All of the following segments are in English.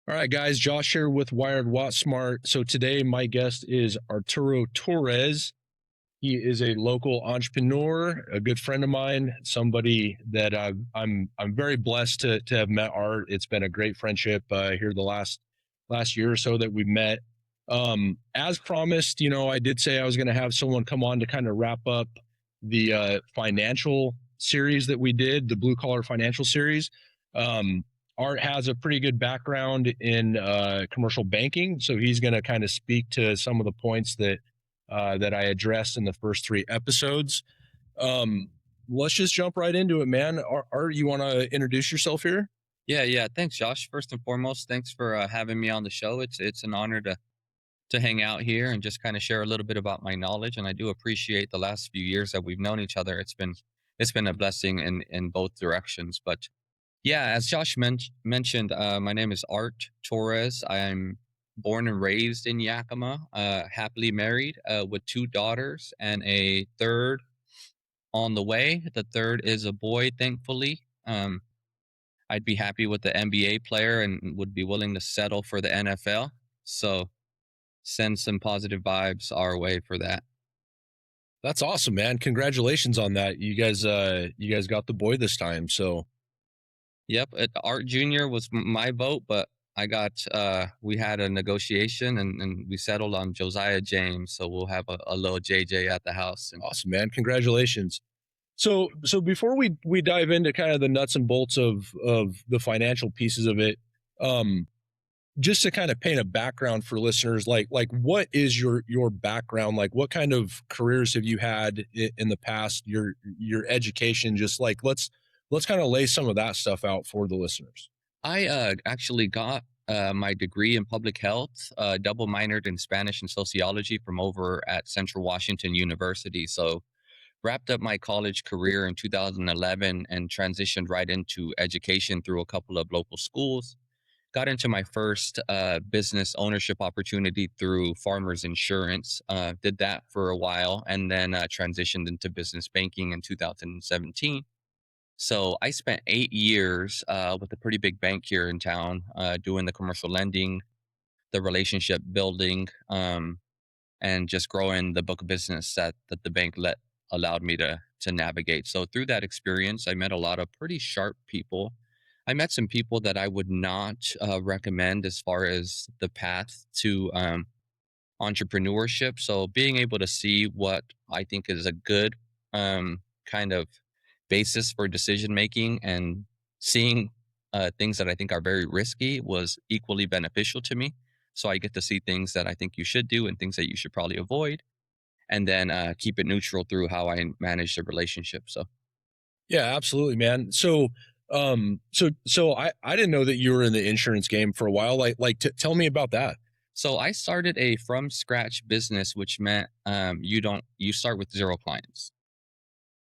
All right, guys, Josh here with Wired Wattsmart. So today my guest is Arturo Torres. He is a local entrepreneur, a good friend of mine, somebody that I'm very blessed to have met. Art. It's been a great friendship here the last year or so that we've met. As promised, I did say I was going to have someone come on to kind of wrap up the financial series that we did, the blue collar financial series. Art has a pretty good background in commercial banking, so he's going to kind of speak to some of the points that I addressed in the first three episodes. Let's just jump right into it, man. Art, you want to introduce yourself here? Yeah. Thanks, Josh. First and foremost, thanks for having me on the show. It's an honor to hang out here and just kind of share a little bit about my knowledge. And I do appreciate the last few years that we've known each other. It's been a blessing in both directions. But yeah, as Josh mentioned, my name is Art Torres. I'm born and raised in Yakima, happily married with two daughters and a third on the way. The third is a boy, thankfully. I'd be happy with the NBA player and would be willing to settle for the NFL. So send some positive vibes our way for that. That's awesome, man. Congratulations on that. You guys got the boy this time. So Yep, Art Jr. was my vote, but we had a negotiation and we settled on Josiah James. So we'll have a little JJ at the house. And awesome, man. Congratulations. So before we dive into kind of the nuts and bolts of the financial pieces of it, just to kind of paint a background for listeners, like what is your background? Like what kind of careers have you had in the past? Your education, just like let's kind of lay some of that stuff out for the listeners. I actually got my degree in public health, double minored in Spanish and sociology from over at Central Washington University. So wrapped up my college career in 2011 and transitioned right into education through a couple of local schools. Got into my first business ownership opportunity through Farmers Insurance. Did that for a while and then transitioned into business banking in 2017. So I spent 8 years with a pretty big bank here in town doing the commercial lending, the relationship building, and just growing the book of business that the bank allowed me to navigate. So through that experience, I met a lot of pretty sharp people. I met some people that I would not recommend as far as the path to entrepreneurship. So being able to see what I think is a good kind of basis for decision making and seeing things that I think are very risky was equally beneficial to me. So I get to see things that I think you should do and things that you should probably avoid, and then keep it neutral through how I manage the relationship. So Yeah, absolutely, man. So I didn't know that you were in the insurance game for a while. Tell me about that. So I started a from scratch business, which meant you start with zero clients.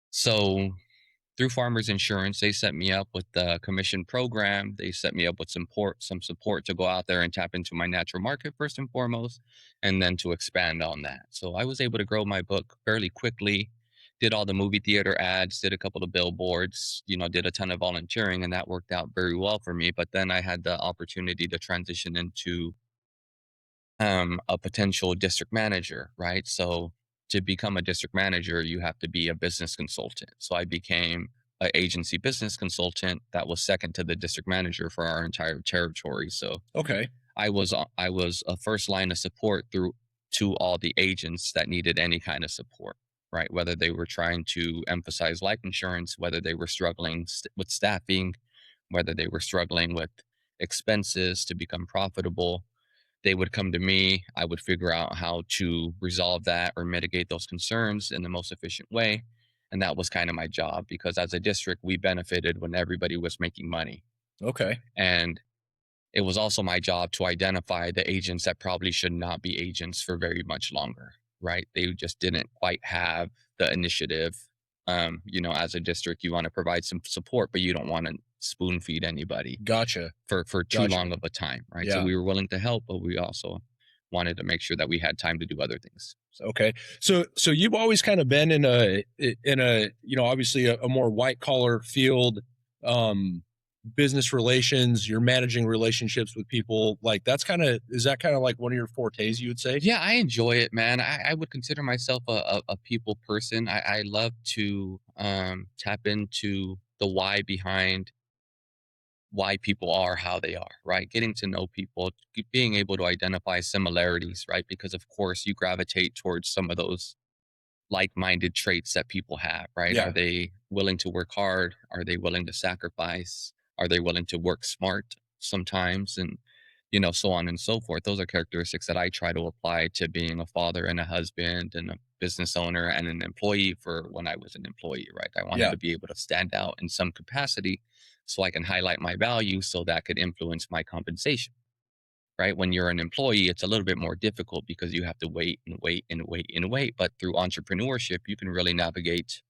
So through Farmers Insurance, they set me up with the commission program. They set me up with some support to go out there and tap into my natural market first and foremost, and then to expand on that. So I was able to grow my book fairly quickly. Did all the movie theater ads, did a couple of billboards, did a ton of volunteering, and that worked out very well for me. But then I had the opportunity to transition into a potential district manager, right? So to become a district manager, you have to be a business consultant. So I became an agency business consultant that was second to the district manager for our entire territory. So Okay. I was a first line of support through to all the agents that needed any kind of support, right? Whether they were trying to emphasize life insurance, whether they were struggling with staffing, whether they were struggling with expenses to become profitable, they would come to me. I would figure out how to resolve that or mitigate those concerns in the most efficient way. And that was kind of my job because as a district, we benefited when everybody was making money. Okay. And it was also my job to identify the agents that probably should not be agents for very much longer, right? They just didn't quite have the initiative. As a district, you want to provide some support, but you don't want to spoon feed anybody Gotcha. for too Gotcha. long of a time, right? So Yeah. we were willing to help, but we also wanted to make sure that we had time to do other things. Okay. So you've always kind of been in a obviously a more white collar field. Um business relations, you're managing relationships with people. Like is that kind of like one of your fortes, you would say? Yeah, I enjoy it, man. I would consider myself a people person. I love to tap into the why behind why people are how they are, right? Getting to know people, being able to identify similarities, right? Because of course you gravitate towards some of those like-minded traits that people have, right? Are Yeah. they willing to work hard? Are they willing to sacrifice? Are they willing to work smart sometimes? And so on and so forth. Those are characteristics that I try to apply to being a father and a husband and a business owner and an employee for when I was an employee, right? I wanted Yeah. to be able to stand out in some capacity so I can highlight my value so that could influence my compensation, right? When you're an employee, it's a little bit more difficult because you have to wait and wait and wait and wait. But through entrepreneurship, you can really navigate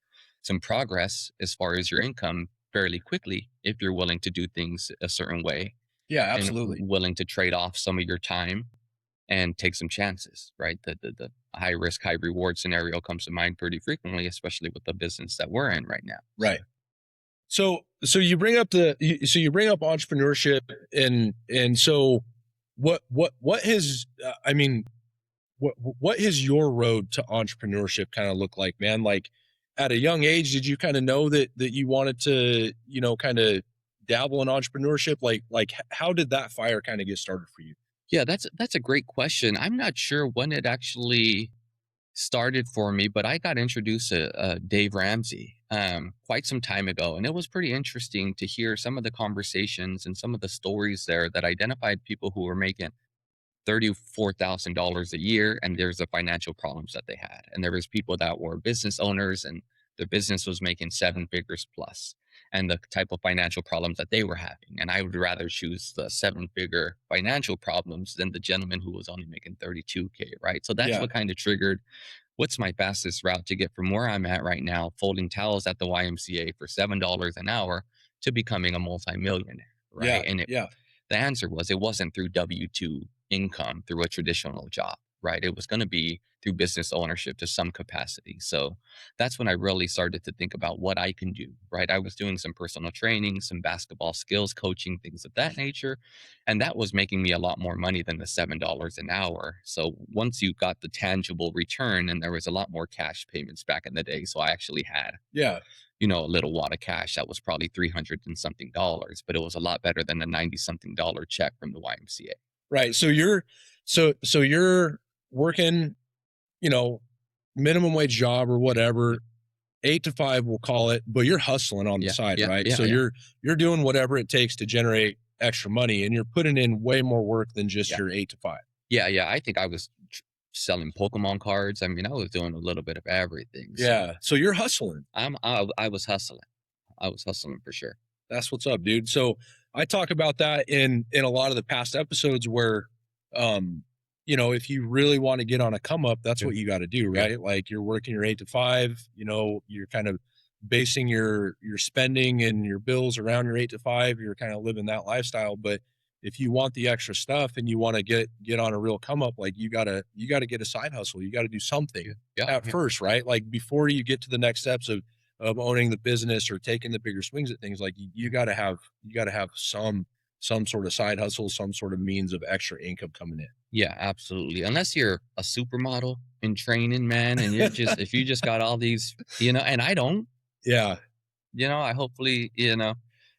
some progress as far as your income fairly quickly if you're willing to do things a certain way Yeah, and absolutely. willing to trade off some of your time and take some chances, right? The high risk, high reward scenario comes to mind pretty frequently, especially with the business that we're in right now. So, Right. So you bring up so you bring up entrepreneurship, and so what has I mean, what has your road to entrepreneurship kind of look like, man? Like at a young age, did you kind of know that you wanted to, kind of dabble in entrepreneurship? How did that fire kind of get started for you? yeah, that's a great question. I'm not sure when it actually started for me, but I got introduced to Dave Ramsey quite some time ago, and it was pretty interesting to hear some of the conversations and some of the stories there that identified people who were making $34,000 a year, and there's the financial problems that they had. And there was people that were business owners, and their business was making seven figures plus, and the type of financial problems that they were having. And I would rather choose the seven-figure financial problems than the gentleman who was only making 32K, right? So that's Yeah. what kind of triggered what's my fastest route to get from where I'm at right now, folding towels at the YMCA for $7 an hour to becoming a multimillionaire, Yeah. right? And Yeah. the answer was it wasn't through W-2 income through a traditional job, right? It was going to be through business ownership to some capacity. So that's when I really started to think about what I can do, right? I was doing some personal training, some basketball skills coaching, things of that nature. And that was making me a lot more money than the $7 an hour. So once you got the tangible return, and there was a lot more cash payments back in the day. So I actually had Yeah. a little wad of cash that was probably 300 and something dollars, but it was a lot better than a 90 something dollar check from the YMCA. Right. So you're working, you know, minimum wage job or whatever, 8 to 5, we'll call it, but you're hustling on the Yeah, side, yeah, right? yeah, So yeah, you're doing whatever it takes to generate extra money, and you're putting in way more work than just yeah, your 8 to 5. yeah, yeah. I think I was selling Pokemon cards. I mean, I was doing a little bit of everything. So Yeah. So you're hustling. I was hustling. I was hustling for sure. That's what's up, dude. So I talk about that in a lot of the past episodes where, um, if you really want to get on a come up, that's Yeah, what you got to do, yeah, right? Like you're working your 8 to 5. You're kind of basing your spending and your bills around your 8 to 5. You're kind of living that lifestyle. But if you want the extra stuff and you want to get on a real come up, like you gotta get a side hustle. You got to do something yeah, yeah, at yeah. first, right? Like before you get to the next steps of owning the business or taking the bigger swings at things, like you got to have some sort of side hustle, some sort of means of extra income coming Yeah, absolutely. Unless you're a supermodel in training, man, and you're just if you just got all these, and I don't, Yeah. I hopefully,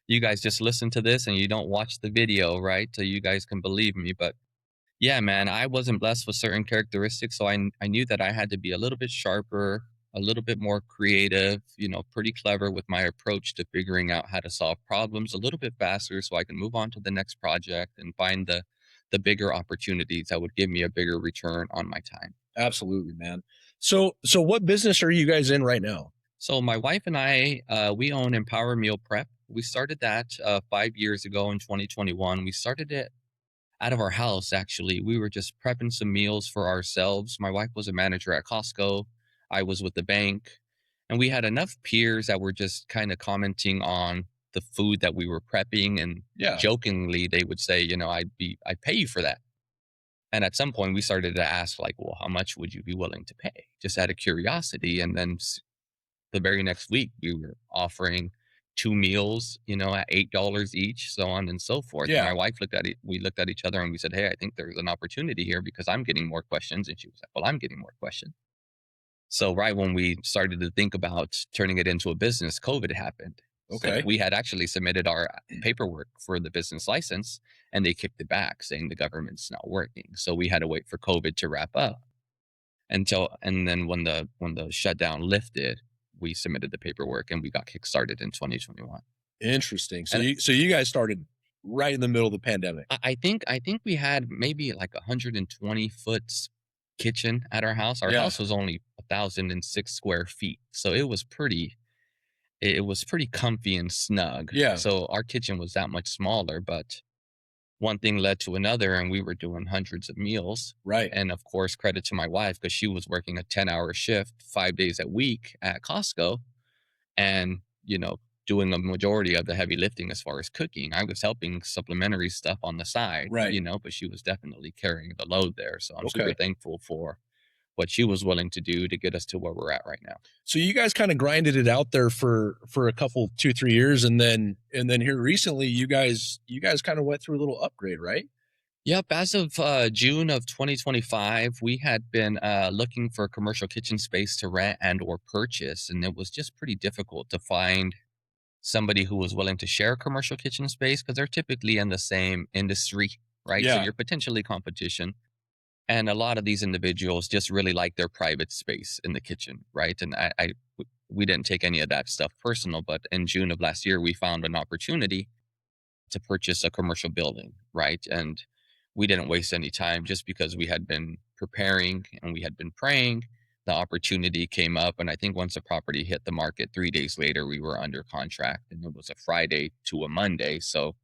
you guys just listen to this and you don't watch the video, right? So you guys can believe me. But yeah, man, I wasn't blessed with certain characteristics. So I knew that I had to be a little bit sharper, a little bit more creative, pretty clever with my approach to figuring out how to solve problems a little bit faster so I can move on to the next project and find the bigger opportunities that would give me a bigger return on my time. Absolutely, man. So what business are you guys in right now? So my wife and I, we own Empower Meal Prep. We started that 5 years ago in 2021. We started it out of our house, actually. We were just prepping some meals for ourselves. My wife was a manager at Costco. I was with the bank. And we had enough peers that were just kind of commenting on the food that we were prepping. And Yeah. jokingly, they would say, I'd pay you for that. And at some point, we started to ask, like, well, how much would you be willing to pay? Just out of curiosity. And then the very next week, we were offering 2 meals, at $8 each, so on and so forth. And Yeah. my wife we looked at each other and we said, "Hey, I think there's an opportunity here because I'm getting more questions." And she was like, "Well, I'm getting more questions." So right when we started to think about turning it into a business, COVID happened. So Okay. we had actually submitted our paperwork for the business license and they kicked it back saying the government's not working. So we had to wait for COVID to wrap up and then when the shutdown lifted, we submitted the paperwork and we got kickstarted in 2021. Interesting. So And you guys started right in the middle of the pandemic. I think we had maybe like 120-foot kitchen at our house. Our Yeah. house was only 1,006 square feet, so it was pretty comfy and snug. Yeah. So our kitchen was that much smaller, but one thing led to another, and we were doing hundreds of meals. Right. And of course, credit to my wife because she was working a 10-hour shift 5 days a week at Costco and, doing a majority of the heavy lifting as far as cooking. I was helping supplementary stuff on the side, Right. but she was definitely carrying the load there. So I'm super Okay. thankful for what she was willing to do to get us to where we're at right now. So you guys kind of grinded it out there for a couple 2-3 years, and then here recently you guys kind of went through a little upgrade, right? Yep. As of June of 2025, we had been looking for commercial kitchen space to rent and or purchase, and it was just pretty difficult to find somebody who was willing to share commercial kitchen space because they're typically in the same industry, right? So Yeah. you're potentially competition. And a lot of these individuals just really like their private space in the kitchen, right? And we didn't take any of that stuff personal, but in June of last year, we found an opportunity to purchase a commercial building, right? And we didn't waste any time just because we had been preparing and we had been praying. The opportunity came up, and I think once the property hit the market, 3 days later, we were under contract, and it was a Friday to a Monday. So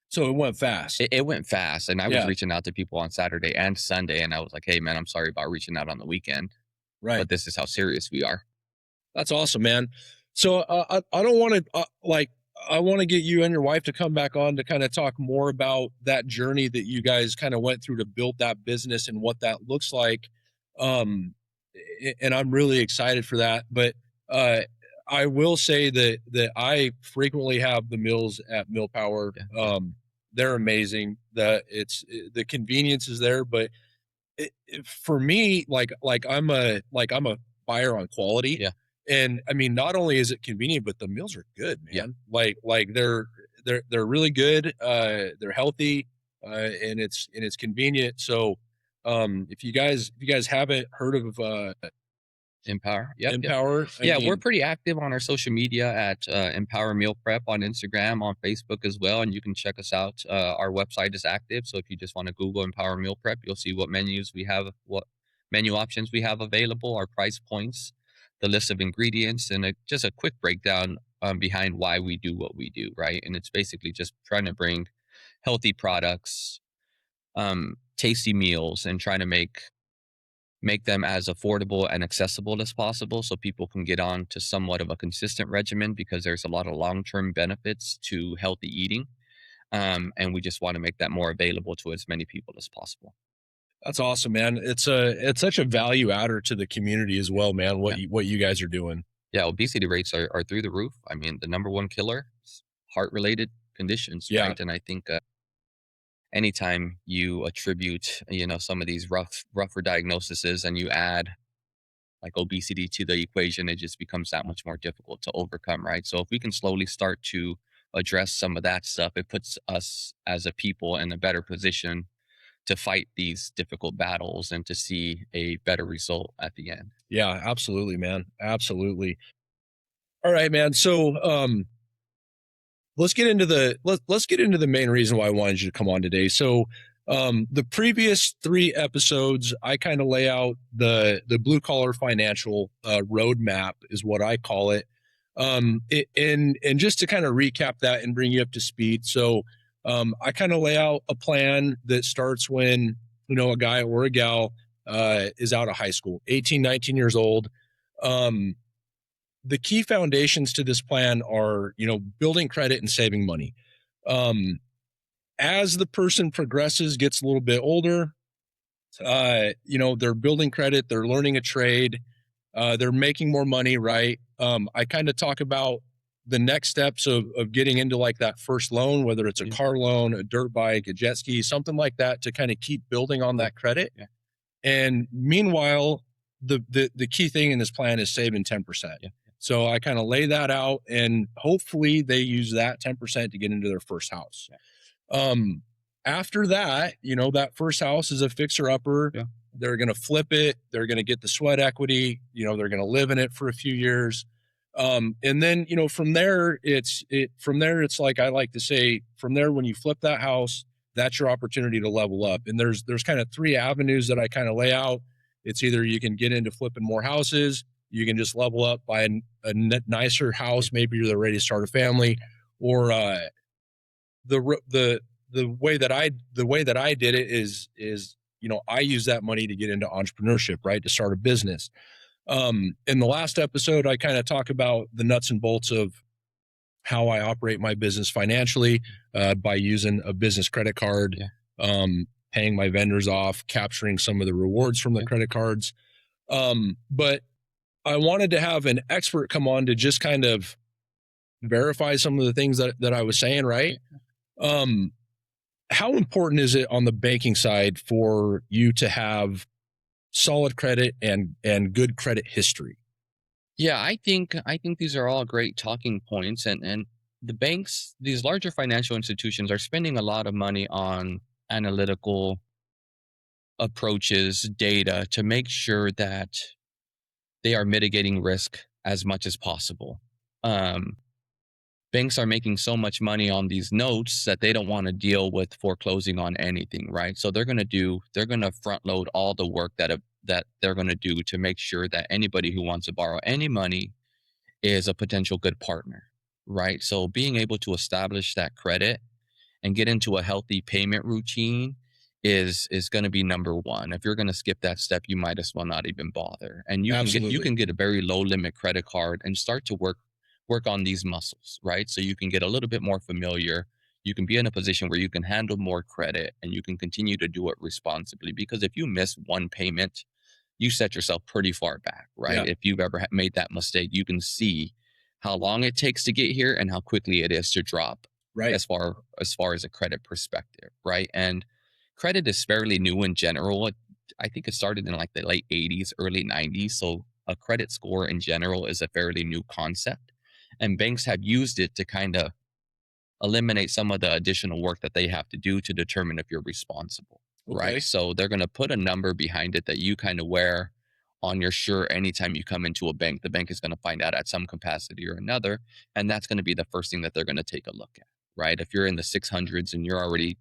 So it went fast. it went fast, and I was Yeah. reaching out to people on Saturday and Sunday, and I was like, "Hey, man, I'm sorry about reaching out on the weekend, Right. but this is how serious we are." That's awesome, man. So I don't want to I want to get you and your wife to come back on to kind of talk more about that journey that you guys kind of went through to build that business and what that looks like. Um, and I'm really excited for that. But uh, I will say that I frequently have the meals at Mill Power. Yeah. They're amazing. The convenience is there, but for me, I'm a buyer on quality. Yeah. And I mean, not only is it convenient, but the meals are good, man. Yeah. Like they're really good. They're healthy, and it's convenient. So, if you guys haven't heard of Empower. Yep. Empower, Yeah, we're pretty active on our social media at Empower Meal Prep on Instagram, on Facebook as well, and you can check us out. Our website is active, so if you just want to Google Empower Meal Prep, you'll see what menus we have, what menu options we have available, our price points, the list of ingredients, and just a quick breakdown behind why we do what we do, right? And it's basically just trying to bring healthy products, tasty meals, and trying to make them as affordable and accessible as possible so people can get on to somewhat of a consistent regimen because there's a lot of long-term benefits to healthy eating. And we just want to make that more available to as many people as possible. That's awesome, man. It's such a value adder to the community as well, man. What you guys are doing. Yeah, obesity rates are through the roof. I mean, the number one killer is heart-related conditions, Yeah. right? And I think anytime you attribute, some of these rougher diagnoses and you add like obesity to the equation, it just becomes that much more difficult to overcome, right? So if we can slowly start to address some of that stuff, it puts us as a people in a better position to fight these difficult battles and to see a better result at the end. Yeah, absolutely, man. Absolutely. All right, man. So let's get into the main reason why I wanted you to come on today. So the previous 3 episodes, I kind of lay out the blue collar financial roadmap is what I call it. And just to kind of recap that and bring you up to speed. So I kind of lay out a plan that starts when, a guy or a gal is out of high school, 18, 19 years old. The key foundations to this plan are, building credit and saving money. As the person progresses, gets a little bit older, they're building credit, they're learning a trade, they're making more money, right? I kind of talk about the next steps of getting into like that first loan, whether it's a Yeah. car loan, a dirt bike, a jet ski, something like that, to kind of keep building on that credit. Yeah. And meanwhile, the key thing in this plan is saving 10%. Yeah. So I kind of lay that out, and hopefully they use that 10% to get into their first house. Yeah. After that, that first house is a fixer upper. Yeah. They're going to flip it. They're going to get the sweat equity. They're going to live in it for a few years. And then, from there, it's like, I like to say, from there, when you flip that house, that's your opportunity to level up. And there's kind of three avenues that I kind of lay out. It's either you can get into flipping more houses, you can just level up, buy a nicer house. Maybe you're ready to start a family, or the way that I did it is I use that money to get into entrepreneurship, right? To start a business. In the last episode, I kind of talk about the nuts and bolts of how I operate my business financially, by using a business credit card, paying my vendors off, capturing some of the rewards from the credit cards. But I wanted to have an expert come on to just kind of verify some of the things that I was saying, right? How important is it on the banking side for you to have solid credit and good credit history? Yeah, I think these are all great talking points, and the banks, these larger financial institutions, are spending a lot of money on analytical approaches, data, to make sure that they are mitigating risk as much as possible. Um, Banks are making so much money on these notes that they don't want to deal with foreclosing on anything, right? So they're going to front load all the work that they're going to do to make sure that anybody who wants to borrow any money is a potential good partner, right? So being able to establish that credit and get into a healthy payment routine is going to be number one. If you're going to skip that step, you might as well not even bother. And you Absolutely. can get a very low limit credit card and start to work on these muscles, right? So you can get a little bit more familiar. You can be in a position where you can handle more credit and you can continue to do it responsibly. Because if you miss one payment, you set yourself pretty far back, right? Yeah. If you've ever made that mistake, you can see how long it takes to get here and how quickly it is to drop, Right. as far as a credit perspective, right? And credit is fairly new in general. I think it started in like the late 80s, early 90s. So a credit score in general is a fairly new concept. And banks have used it to kind of eliminate some of the additional work that they have to do to determine if you're responsible, Okay. right? So they're going to put a number behind it that you kind of wear on your shirt anytime you come into a bank. The bank is going to find out at some capacity or another, and that's going to be the first thing that they're going to take a look at, right? If you're in the 600s and you're already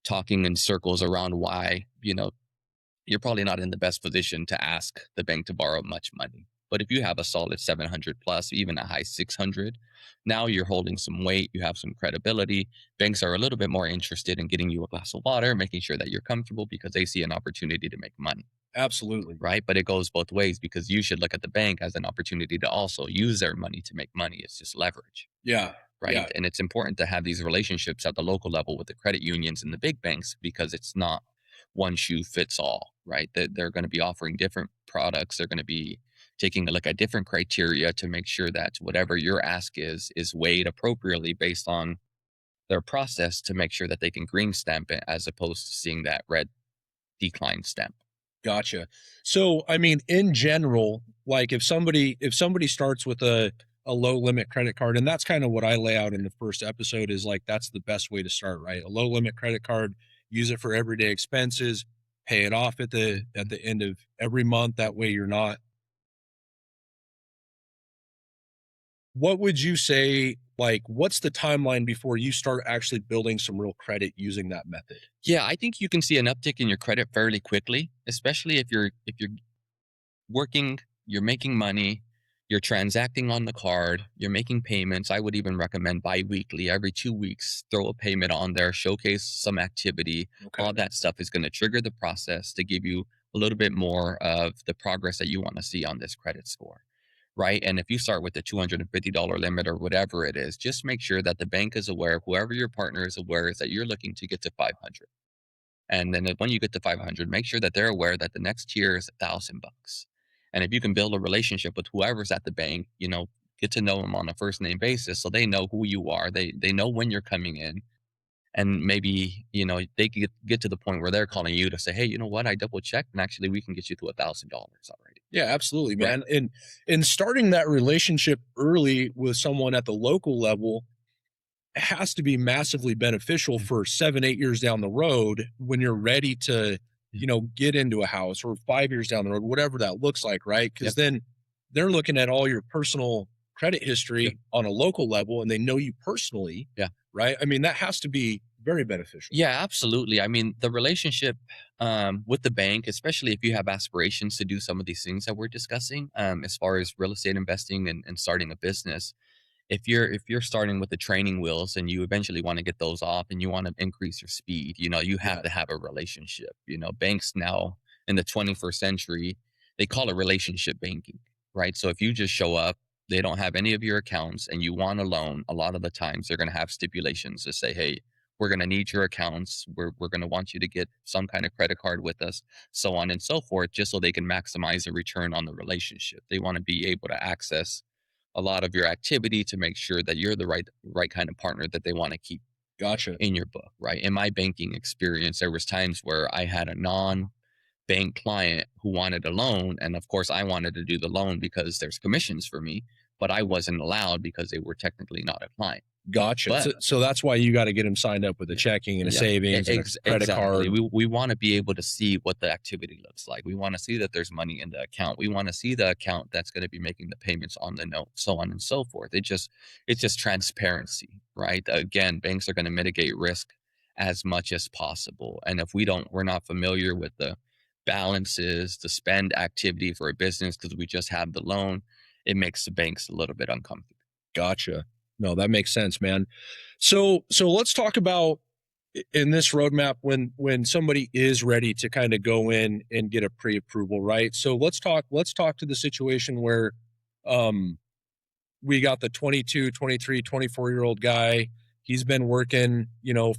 talking in circles around why, you're probably not in the best position to ask the bank to borrow much money. But if you have a solid 700 plus, even a high 600, now you're holding some weight, you have some credibility. Banks are a little bit more interested in getting you a glass of water, making sure that you're comfortable because they see an opportunity to make money, Absolutely. right? But it goes both ways because you should look at the bank as an opportunity to also use their money to make money. It's just leverage, Yeah. right? Yeah. And it's important to have these relationships at the local level with the credit unions and the big banks because it's not one shoe fits all, right? That they're going to be offering different products. They're going to be taking a look at different criteria to make sure that whatever your ask is weighed appropriately based on their process to make sure that they can green stamp it as opposed to seeing that red decline stamp. Gotcha. So, I mean, in general, like if somebody starts with a low limit credit card, and that's kind of what I lay out in the first episode, is like that's the best way to start, right? A low limit credit card, use it for everyday expenses, pay it off at the end of every month. That way you're not. What would you say, like, what's the timeline before you start actually building some real credit using that method? Yeah, I think you can see an uptick in your credit fairly quickly, especially if you're working, you're making money, you're transacting on the card, you're making payments. I would even recommend bi-weekly, every 2 weeks, throw a payment on there, showcase some activity. Okay. All that stuff is going to trigger the process to give you a little bit more of the progress that you want to see on this credit score. Right. And if you start with the $250 limit or whatever it is, just make sure that the bank is aware, whoever your partner is aware, is that you're looking to get to 500. And then when you get to 500, make sure that they're aware that the next tier is $1,000. And if you can build a relationship with whoever's at the bank, get to know them on a first name basis, so they know who you are. They know when you're coming in, and maybe they could get to the point where they're calling you to say, hey, you know what, I double checked, and actually we can get you to $1,000 already. Yeah, absolutely, Right. man. And starting that relationship early with someone at the local level has to be massively beneficial for 7, 8 years down the road when you're ready to, get into a house, or 5 years down the road, whatever that looks like, right? Because Yep. then they're looking at all your personal credit history Yep. on a local level, and they know you personally, Yeah. right? I mean, that has to be very beneficial. Yeah, absolutely. I mean, the relationship with the bank, especially if you have aspirations to do some of these things that we're discussing, as far as real estate investing and starting a business, if you're starting with the training wheels and you eventually want to get those off and you want to increase your speed, you have Yeah. to have a relationship. Banks now in the 21st century, they call it relationship banking, right? So if you just show up, they don't have any of your accounts, and you want a loan, a lot of the times they're going to have stipulations to say, hey, we're going to need your accounts. We're going to want you to get some kind of credit card with us, so on and so forth, just so they can maximize the return on the relationship. They want to be able to access a lot of your activity to make sure that you're the right kind of partner that they want to keep Gotcha. in your book, right? In my banking experience, there was times where I had a non-bank client who wanted a loan, and of course I wanted to do the loan because there's commissions for me, but I wasn't allowed because they were technically not a client. Gotcha. But So that's why you got to get them signed up with a checking and a yeah, savings and a credit exactly. card. We want to be able to see what the activity looks like. We want to see that there's money in the account. We want to see the account that's going to be making the payments on the note, so on and so forth. It's just transparency, right? Again, banks are going to mitigate risk as much as possible. And if we're not familiar with the balances, the spend activity for a business because we just have the loan, it makes the banks a little bit uncomfortable. Gotcha. No, that makes sense, man. So let's talk about in this roadmap when somebody is ready to kind of go in and get a pre-approval, right? So let's talk to the situation where um we got the 22, 23, 24-year-old guy. He's been working,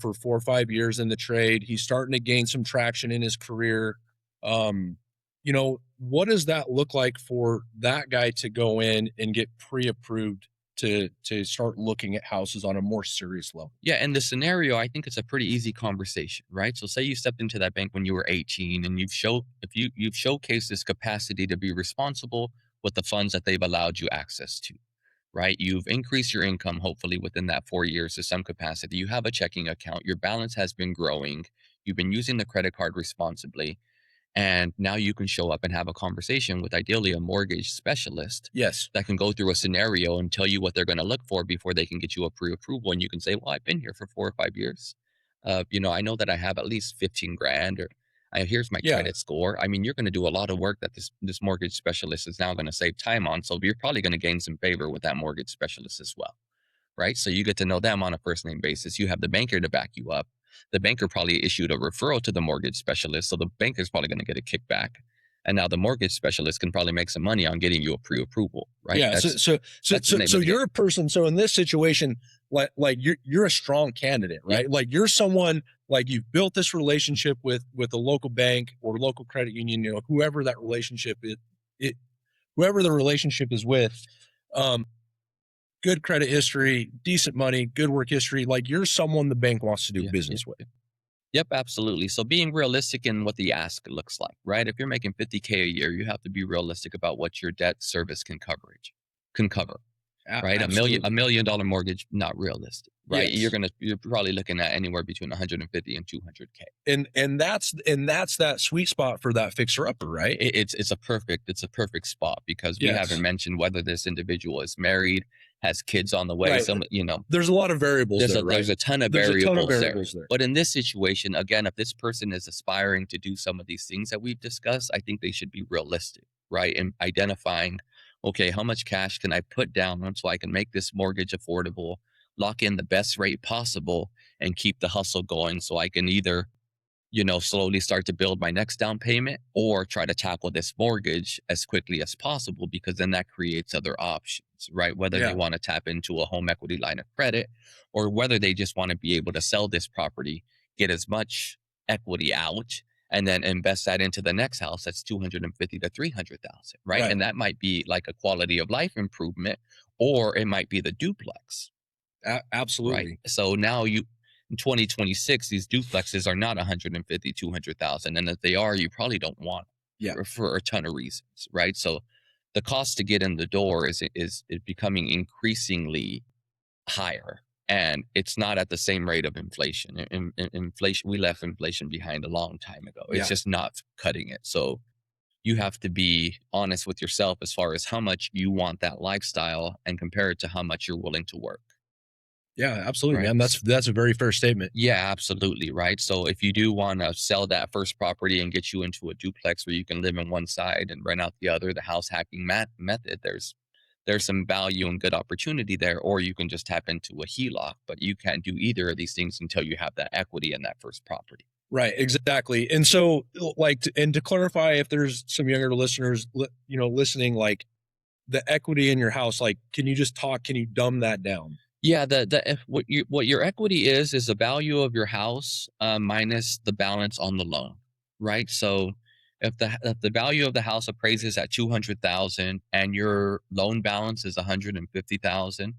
for 4 or 5 years in the trade. He's starting to gain some traction in his career. What does that look like for that guy to go in and get pre-approved to start looking at houses on a more serious level? Yeah, in the scenario, I think it's a pretty easy conversation, right? So say you stepped into that bank when you were 18, and you've showcased this capacity to be responsible with the funds that they've allowed you access to, right? You've increased your income hopefully within that 4 years to some capacity. You have a checking account, your balance has been growing, you've been using the credit card responsibly, and now you can show up and have a conversation with ideally a mortgage specialist Yes. that can go through a scenario and tell you what they're going to look for before they can get you a pre-approval. And you can say, well, I've been here for 4 or 5 years. I know that I have at least 15 grand, or here's my Yeah. credit score. I mean, you're going to do a lot of work that this mortgage specialist is now going to save time on. So you're probably going to gain some favor with that mortgage specialist as well, right? So you get to know them on a first name basis. You have the banker to back you up. The banker probably issued a referral to the mortgage specialist. So the banker's probably going to get a kickback. And now the mortgage specialist can probably make some money on getting you a pre-approval, right? Yeah. That's the name So of the game. you're a person. So in this situation, like you're a strong candidate, Yeah. right? Like you're someone, like you've built this relationship with a local bank or local credit union, whoever that relationship is, whoever the relationship is with. Good credit history, decent money, good work history. Like you're someone the bank wants to do Yeah, business yeah. with. Yep, absolutely. So being realistic in what the ask looks like, right? If you're making 50K a year, you have to be realistic about what your debt service can cover. Right? Absolutely. $1 million mortgage, not realistic, right? Yes. You're probably looking at anywhere between 150 and 200K. And that's that sweet spot for that fixer upper, right? It's a perfect spot because we Yes. haven't mentioned whether this individual is married, has kids on the way. Right. There's a lot of variables there, right? There's a ton of There's a variables, ton of variables there. But in this situation, again, if this person is aspiring to do some of these things that we've discussed, I think they should be realistic, right? In identifying, okay, how much cash can I put down so I can make this mortgage affordable, lock in the best rate possible, and keep the hustle going so I can either slowly start to build my next down payment or try to tackle this mortgage as quickly as possible, because then that creates other options, right? Whether Yeah. they want to tap into a home equity line of credit or whether they just want to be able to sell this property, get as much equity out, and then invest that into the next house that's 250 to 300,000, right? Right. And that might be like a quality of life improvement, or it might be the duplex, right? Absolutely. So now you in 2026, these duplexes are not 150, 200,000, and if they are, you probably don't want Yeah. for a ton of reasons, right? So the cost to get in the door is becoming increasingly higher, and it's not at the same rate of inflation. Inflation, we left inflation behind a long time ago. It's Yeah. just not cutting it. So you have to be honest with yourself as far as how much you want that lifestyle and compare it to how much you're willing to work. Yeah, absolutely, Right. man. That's a very fair statement. Yeah, absolutely. Right. So if you do want to sell that first property and get you into a duplex where you can live in one side and rent out the other, the house hacking method, there's some value and good opportunity there, or you can just tap into a HELOC, but you can't do either of these things until you have that equity in that first property. Right, exactly. And so, like, and to clarify, if there's some younger listeners, listening, like the equity in your house, like, can you just talk? Can you dumb that down? Yeah, what your equity is the value of your house minus the balance on the loan, right? So if the value of the house appraises at 200,000 and your loan balance is 150,000,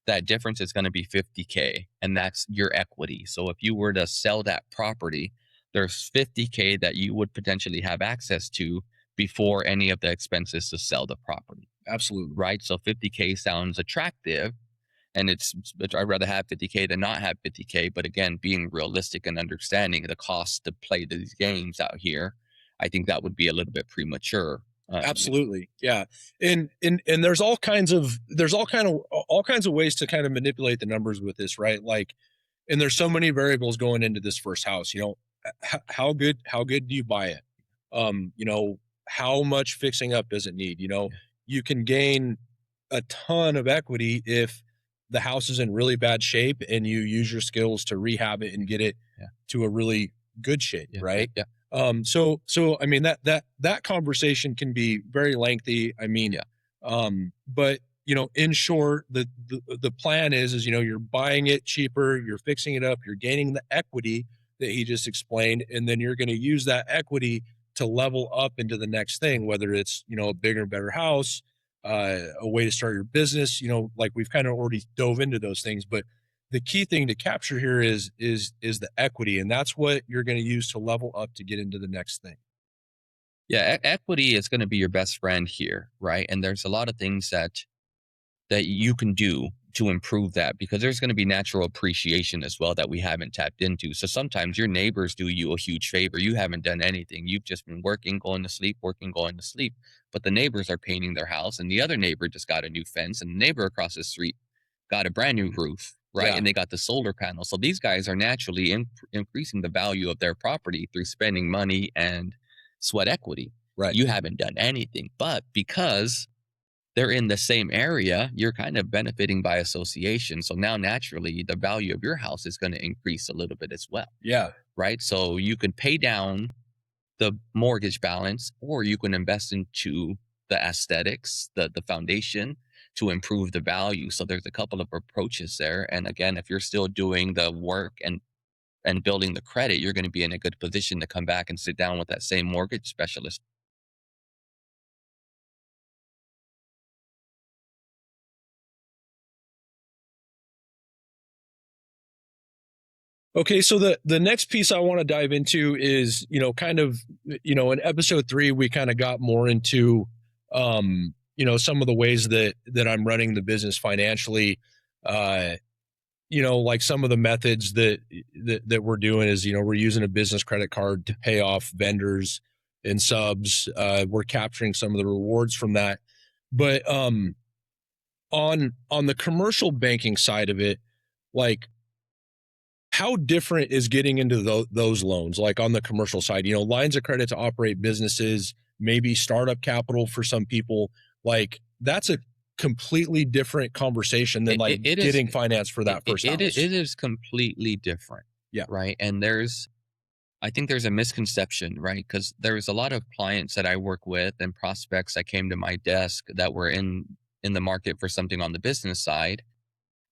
that difference is going to be 50K, and that's your equity. So if you were to sell that property, there's 50K that you would potentially have access to before any of the expenses to sell the property, Absolutely. right? So 50K sounds attractive, and I'd rather have 50K than not have 50K. But again, being realistic and understanding the cost to play these games out here, I think that would be a little bit premature. Absolutely. Yeah. And there's all kinds of ways to kind of manipulate the numbers with this, right? Like, and there's so many variables going into this first house, how good do you buy it? How much fixing up does it need? Yeah. You can gain a ton of equity if the house is in really bad shape and you use your skills to rehab it and get it Yeah. to a really good shape, Yeah, right? yeah, So I mean that conversation can be very lengthy. I mean, yeah. but in short, the plan is you're buying it cheaper, you're fixing it up, you're gaining the equity that he just explained, and then you're going to use that equity to level up into the next thing, whether it's a bigger, better house, a way to start your business. Like we've kind of already dove into those things, but the key thing to capture here is the equity, and that's what you're going to use to level up to get into the next thing. Yeah, equity is going to be your best friend here, right? And there's a lot of things that you can do to improve that, because there's going to be natural appreciation as well that we haven't tapped into. So sometimes your neighbors do you a huge favor. You haven't done anything. You've just been working, going to sleep, working, going to sleep. But the neighbors are painting their house, and the other neighbor just got a new fence, and the neighbor across the street got a brand new roof, right? Yeah. And they got the solar panels. So these guys are naturally increasing the value of their property through spending money and sweat equity. Right. You haven't done anything, but because they're in the same area, you're kind of benefiting by association. So now naturally the value of your house is going to increase a little bit as well. Yeah. Right. So you can pay down the mortgage balance, or you can invest into the aesthetics, the foundation, to improve the value. So there's a couple of approaches there. And again, if you're still doing the work and building the credit, you're going to be in a good position to come back and sit down with that same mortgage specialist. Okay, so the next piece I want to dive into is, kind of, in episode 3, we kind of got more into, some of the ways that I'm running the business financially. Like some of the methods that we're doing is, we're using a business credit card to pay off vendors and subs. We're capturing some of the rewards from that. But on the commercial banking side of it, like, how different is getting into those loans, like on the commercial side, lines of credit to operate businesses, maybe startup capital for some people? Like, that's a completely different conversation than getting finance for that first house. It is completely different. Yeah. Right. And I think there's a misconception, right? Because there's a lot of clients that I work with and prospects that came to my desk that were in the market for something on the business side,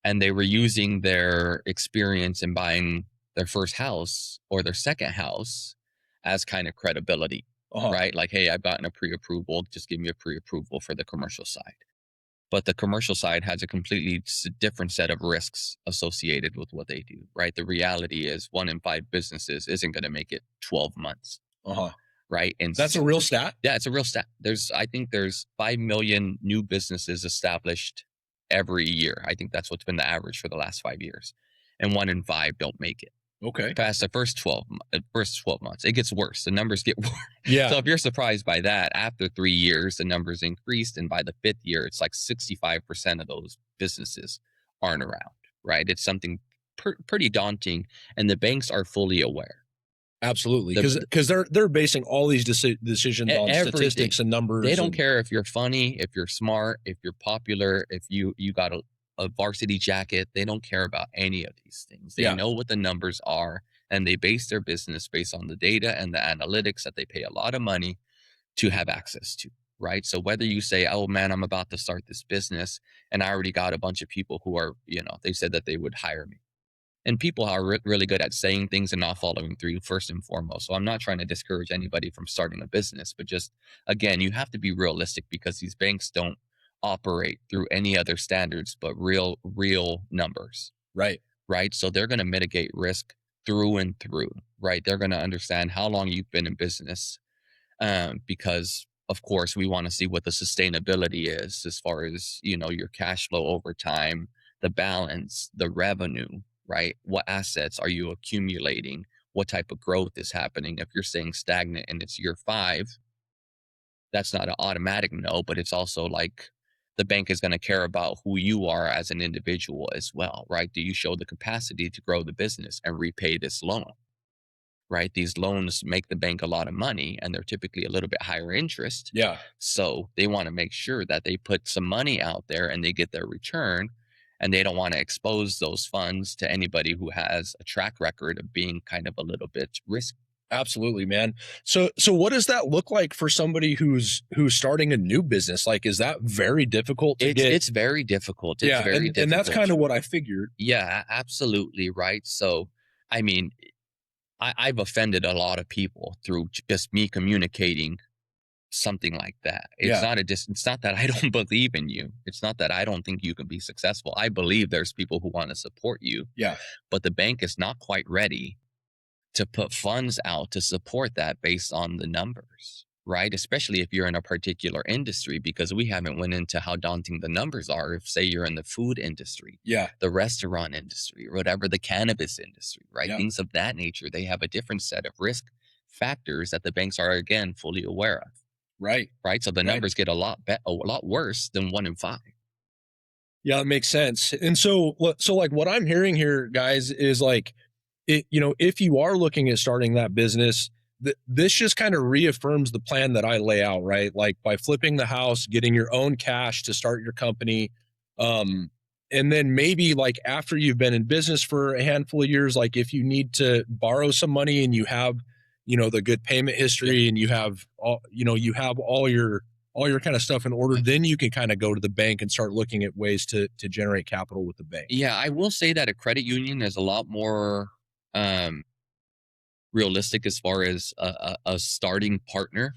and they were using their experience in buying their first house or their second house as kind of credibility, right? Like, hey, I've gotten a pre-approval, just give me a pre-approval for the commercial side. But the commercial side has a completely different set of risks associated with what they do, right? The reality is 1 in 5 businesses isn't going to make it 12 months, right? And That's a real stat? yeah, it's a real stat. I think there's 5 million new businesses established every year. I think that's what's been the average for the last 5 years. And 1 in 5 don't make it Okay. past the first 12 months. It gets worse. The numbers get worse. Yeah. So if you're surprised by that, after 3 years, the numbers increased. And by the 5th year, it's like 65% of those businesses aren't around, right? It's something pretty daunting. And the banks are fully aware. Absolutely, because they're basing all these decisions on statistics and numbers. They don't care if you're funny, if you're smart, if you're popular, if you got a varsity jacket. They don't care about any of these things. They know what the numbers are, and they base their business based on the data and the analytics that they pay a lot of money to have access to, right? So whether you say, oh man, I'm about to start this business and I already got a bunch of people who are, they said that they would hire me. And people are really good at saying things and not following through, first and foremost. So I'm not trying to discourage anybody from starting a business, but just, again, you have to be realistic, because these banks don't operate through any other standards but real numbers. Right. So they're going to mitigate risk through and through, right? They're going to understand how long you've been in business, because of course we want to see what the sustainability is as far as, your cash flow over time, the balance, the revenue, right? What assets are you accumulating? What type of growth is happening? If you're staying stagnant and it's year 5, that's not an automatic no, but it's also like the bank is going to care about who you are as an individual as well, right? Do you show the capacity to grow the business and repay this loan? Right? These loans make the bank a lot of money, and they're typically a little bit higher interest. Yeah. So they want to make sure that they put some money out there and they get their return, and they don't want to expose those funds to anybody who has a track record of being kind of a little bit risky. Absolutely, man. So what does that look like for somebody who's starting a new business? Like, is that very difficult to get? It's very difficult. It's very difficult. And that's kind of what I figured. Yeah, absolutely. Right. So, I mean, I've offended a lot of people through just me communicating something like that. It's not that I don't believe in you. It's not that I don't think you can be successful. I believe there's people who want to support you. Yeah. But the bank is not quite ready to put funds out to support that based on the numbers, right? Especially if you're in a particular industry, because we haven't went into how daunting the numbers are. If, say, you're in the food industry, the restaurant industry, or whatever, the cannabis industry, right? Things of that nature, they have a different set of risk factors that the banks are, again, fully aware of. Right. So the numbers get a lot worse than 1 in 5. Yeah, that makes sense. And so like what I'm hearing here, guys, is like, if you are looking at starting that business, this just kind of reaffirms the plan that I lay out, right? Like by flipping the house, getting your own cash to start your company. And then maybe like after you've been in business for a handful of years, like if you need to borrow some money and you have, the good payment history and you have all your kind of stuff in order, then you can kind of go to the bank and start looking at ways to generate capital with the bank. Yeah. I will say that a credit union is a lot more realistic as far as a starting partner.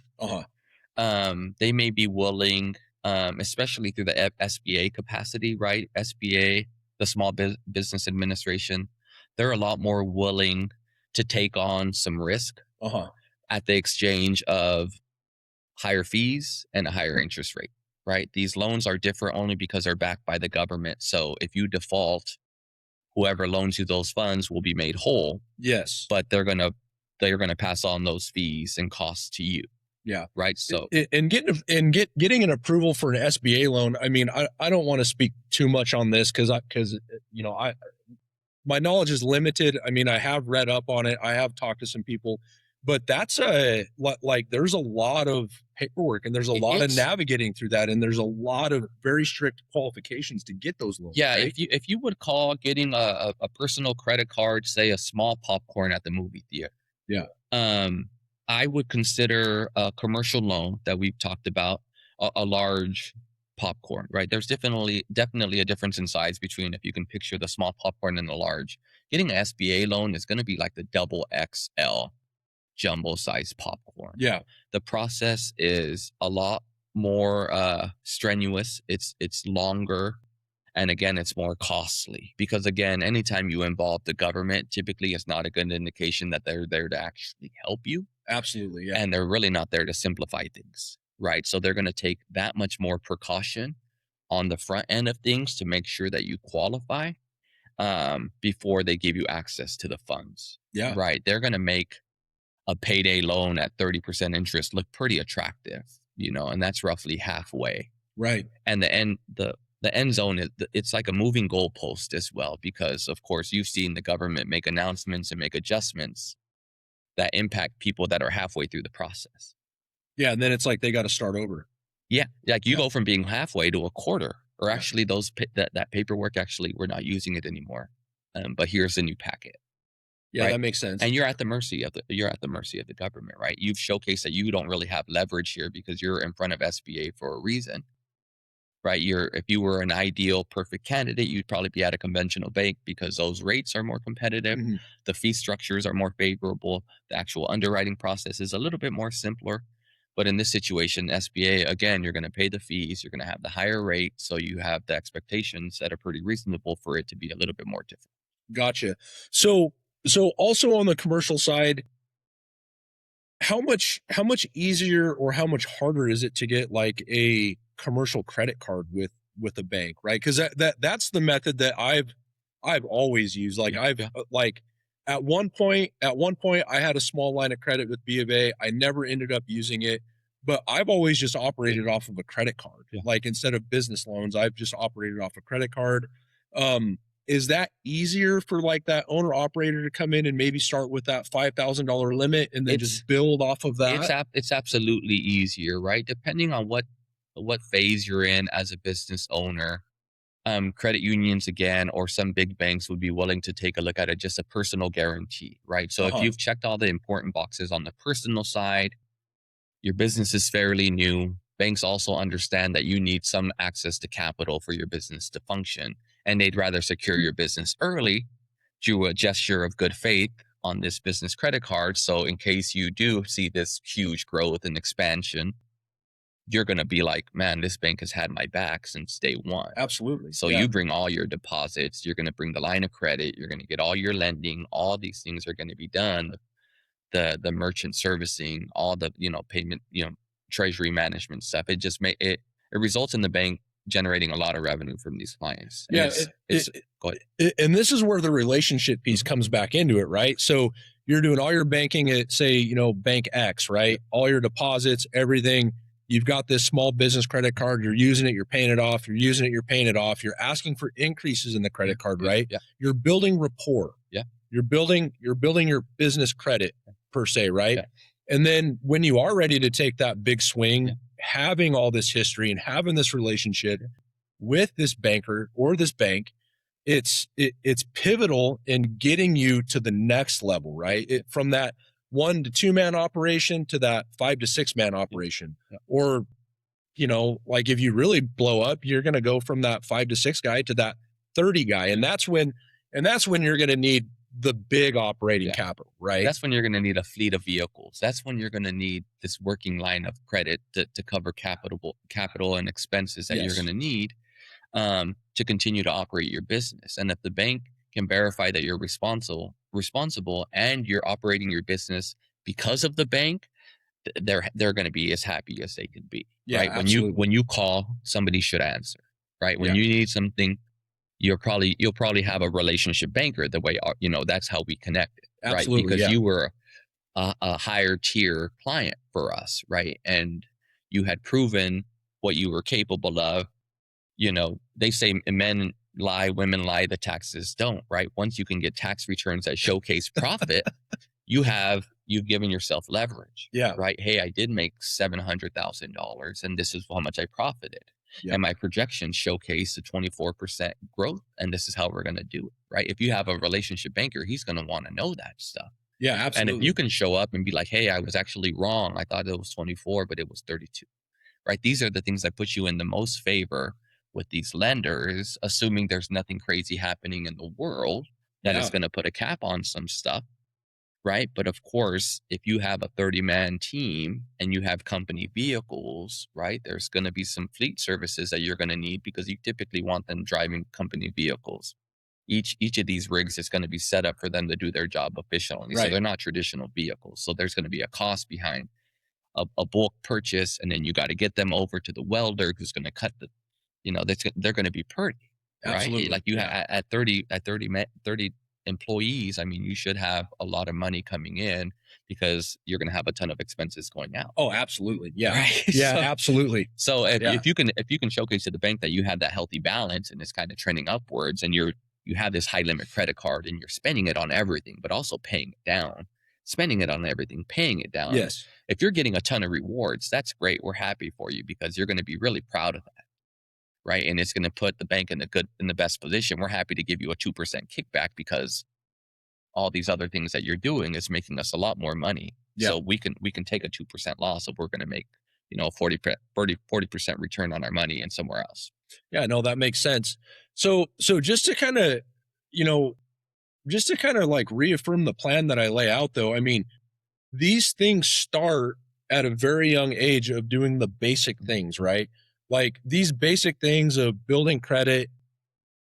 They may be willing, especially through the SBA capacity, right? SBA, the Small Business Administration, they're a lot more willing to take on some risk at the exchange of higher fees and a higher interest rate, right? These loans are different only because they're backed by the government. So if you default, whoever loans you those funds will be made whole. Yes. But they're going to pass on those fees and costs to you. Yeah. Right. So getting an approval for an SBA loan. I mean, I don't want to speak too much on this because my knowledge is limited. I mean, I have read up on it. I have talked to some people, but that's there's a lot of paperwork and there's a lot of navigating through that. And there's a lot of very strict qualifications to get those loans. Yeah. Right? If you would call getting a personal credit card, say a small popcorn at the movie theater. Yeah. I would consider a commercial loan that we've talked about a large popcorn, right? There's definitely a difference in size between if you can picture the small popcorn and the large. Getting an SBA loan is going to be like the double XL jumbo-sized popcorn. Yeah. The process is a lot more strenuous. It's longer. And again, it's more costly because, again, anytime you involve the government, typically it's not a good indication that they're there to actually help you. Absolutely. Yeah. And they're really not there to simplify things, right? So they're going to take that much more precaution on the front end of things to make sure that you qualify before they give you access to the funds, Yeah. right? They're going to make a payday loan at 30% interest look pretty attractive, and that's roughly halfway. Right. And the end zone it's like a moving goalpost as well, because of course you've seen the government make announcements and make adjustments that impact people that are halfway through the process. Yeah. And then it's like they got to start over. Yeah, like you go from being halfway to a quarter, or Yeah. actually that paperwork, actually we're not using it anymore, but here's the new packet. Yeah, Right? that makes sense. And you're at the mercy of the government, right? You've showcased that you don't really have leverage here because you're in front of SBA for a reason, right? If you were an ideal perfect candidate, you'd probably be at a conventional bank because those rates are more competitive. Mhm. The fee structures are more favorable. The actual underwriting process is a little bit more simpler. But in this situation, SBA, again, you're going to pay the fees, you're going to have the higher rate. So you have the expectations that are pretty reasonable for it to be a little bit more difficult. Gotcha. So also on the commercial side, how much easier or how much harder is it to get like a commercial credit card with a bank, right? Because that's the method that I've always used. Like Yeah. like at one point I had a small line of credit with B of A. I never ended up using it, but I've always just operated off of a credit card. Yeah. Like instead of business loans, I've just operated off a credit card. Is that easier for like that owner operator to come in and maybe start with that $5,000 limit and then just build off of that? It's absolutely easier, right? Depending on what phase you're in as a business owner. Credit unions, again, or some big banks would be willing to take a look at it, just a personal guarantee, right? So if you've checked all the important boxes on the personal side, your business is fairly new. Banks also understand that you need some access to capital for your business to function, and they'd rather secure your business early through a gesture of good faith on this business credit card. So in case you do see this huge growth and expansion, you're going to be like, man, this bank has had my back since day one. Absolutely. So you bring all your deposits, you're going to bring the line of credit, you're going to get all your lending, all these things are going to be done. The merchant servicing, all the, payment, treasury management stuff. It just it results in the bank generating a lot of revenue from these clients. And go ahead. And this is where the relationship piece comes back into it, right? So you're doing all your banking at, say, bank X, right? All your deposits, everything. You've got this small business credit card. You're using it. You're paying it off. You're using it. You're paying it off. You're asking for increases in the credit card, right? Yeah. You're building rapport. Yeah. You're building your business credit per se, right? Yeah. And then when you are ready to take that big swing, having all this history and having this relationship with this banker or this bank, it's pivotal in getting you to the next level, right? From that 1 to 2 man operation to that 5 to 6 man operation. Or, like if you really blow up, you're going to go from that 5 to 6 guy to that 30 guy. And that's when you're going to need the big operating capital, right? That's when you're going to need a fleet of vehicles. That's when you're going to need this working line of credit to cover capital and expenses that you're going to need to continue to operate your business. And if the bank can verify that you're responsible and you're operating your business because of the bank, they're going to be as happy as they can be. Right? Absolutely. When you call, somebody should answer. Right? When you need something, you'll probably have a relationship banker. The way that's how we connected. Absolutely, right? Because you were a higher tier client for us, right? And you had proven what you were capable of. They say men lie, women lie, the taxes don't, right? Once you can get tax returns that showcase profit, you've given yourself leverage. Yeah. Right. Hey, I did make $700,000 and this is how much I profited. Yeah. And my projections showcase a 24% growth. And this is how we're going to do it. Right. If you have a relationship banker, he's going to want to know that stuff. Yeah, absolutely. And if you can show up and be like, hey, I was actually wrong. I thought it was 24, but it was 32. Right. These are the things that put you in the most favor with these lenders, assuming there's nothing crazy happening in the world that is going to put a cap on some stuff. right? But of course, if you have a 30-man team and you have company vehicles, right, there's going to be some fleet services that you're going to need because you typically want them driving company vehicles. Each of these rigs is going to be set up for them to do their job efficiently. So Right. they're not traditional vehicles. So there's going to be a cost behind a bulk purchase, and then you got to get them over to the welder who's going to cut the, they're going to be pretty, right? Absolutely. Like you Yeah. at 30 employees, I mean, you should have a lot of money coming in because you're going to have a ton of expenses going out, Oh, absolutely. Yeah. right? Yeah, absolutely. So Yeah. if you can showcase to the bank that you have that healthy balance and it's kind of trending upwards, and you have this high limit credit card and you're spending it on everything, but also paying it down, spending it on everything, paying it down. Yes. If you're getting a ton of rewards, that's great. We're happy for you because you're going to be really proud of that, right? And it's going to put the bank in the best position. We're happy to give you a 2% kickback because all these other things that you're doing is making us a lot more money. Yeah. So we can take a 2% loss if we're going to make, 40% return on our money and somewhere else. Yeah, no, that makes sense. So just to kind of, you know, just to kind of like reaffirm the plan that I lay out though, I mean, these things start at a very young age of doing the basic things, right? Like these basic things of building credit,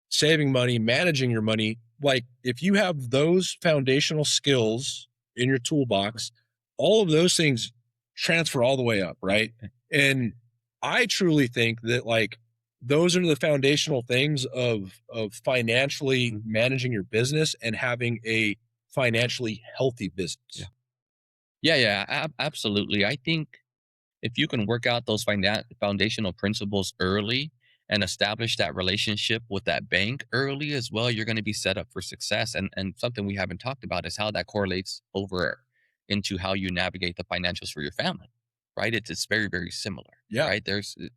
saving money, managing your money. Like if you have those foundational skills in your toolbox, all of those things transfer all the way up, right? And I truly think that like those are the foundational things of financially managing your business and having a financially healthy business. Yeah, absolutely. I think if you can work out those foundational principles early and establish that relationship with that bank early as well, you're going to be set up for success. And something we haven't talked about is how that correlates over into how you navigate the financials for your family, right? It's very, very similar, Yeah. right?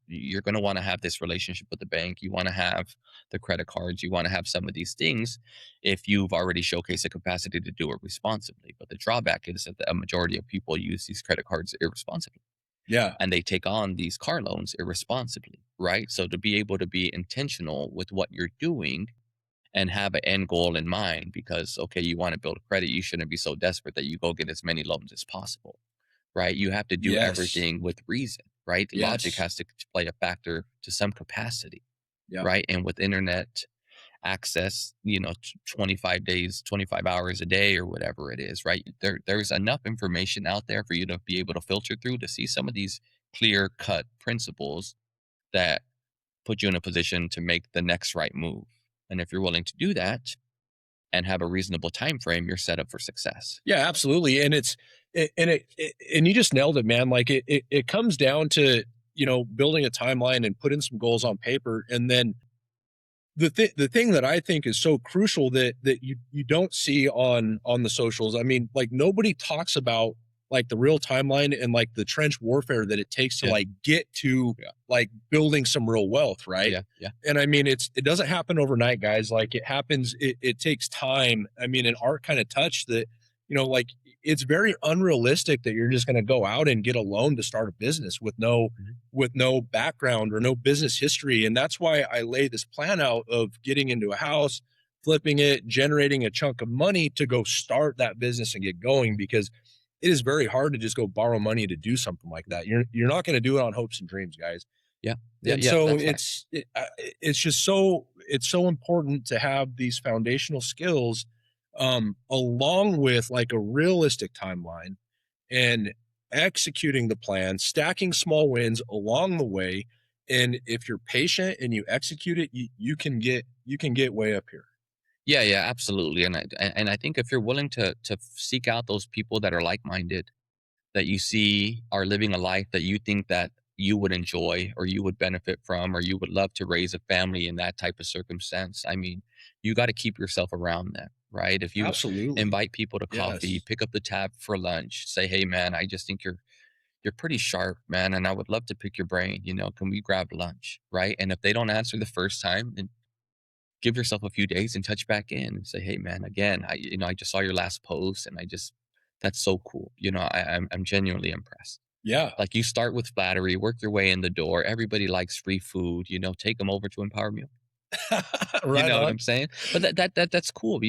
You're going to want to have this relationship with the bank. You want to have the credit cards. You want to have some of these things if you've already showcased the capacity to do it responsibly. But the drawback is that a majority of people use these credit cards irresponsibly, Yeah. and they take on these car loans irresponsibly, right? So to be able to be intentional with what you're doing and have an end goal in mind, because okay, you want to build credit, you shouldn't be so desperate that you go get as many loans as possible, right? You have to do Yes. everything with reason, right? Logic Yes. has to play a factor to some capacity, Yeah. right? And with internet access, 25 days, 25 hours a day or whatever it is, right? There's enough information out there for you to be able to filter through to see some of these clear cut principles that put you in a position to make the next right move. And if you're willing to do that and have a reasonable time frame, you're set up for success. Yeah, absolutely. And and you just nailed it, man. Like it comes down to, building a timeline and putting some goals on paper. And then the thing that I think is so crucial that you don't see on the socials. I mean, like nobody talks about like the real timeline and like the trench warfare that it takes to Yeah. like get to Yeah. like building some real wealth, right? Yeah. And I mean, it doesn't happen overnight, guys. Like it happens, it takes time. I mean, an art kind of touch that, like it's very unrealistic that you're just going to go out and get a loan to start a business with no Mhm. with no background or no business history. And that's why I lay this plan out of getting into a house, flipping it, generating a chunk of money to go start that business and get going, because it is very hard to just go borrow money to do something like that. You're not going to do it on hopes and dreams, guys. Yeah. And Yeah. so That's right. it's just it's so important to have these foundational skills along with like a realistic timeline and executing the plan, stacking small wins along the way. And if you're patient and you execute it, you can get way up here. Yeah, absolutely. And I think if you're willing to seek out those people that are like-minded, that you see are living a life that you think that you would enjoy or you would benefit from or you would love to raise a family in that type of circumstance, I mean, you got to keep yourself around them, right? If you Absolutely. invite people to coffee, Yes. pick up the tab for lunch, say, "Hey man, I just think you're pretty sharp, man, and I would love to pick your brain, can we grab lunch?" Right? And if they don't answer the first time, then give yourself a few days and touch back in and say, "Hey man, again, I just saw your last post and that's so cool. I'm genuinely impressed." Yeah. Like you start with flattery, work your way in the door. Everybody likes free food, take them over to Empower Meal. You Right know what on. I'm saying? But that's cool.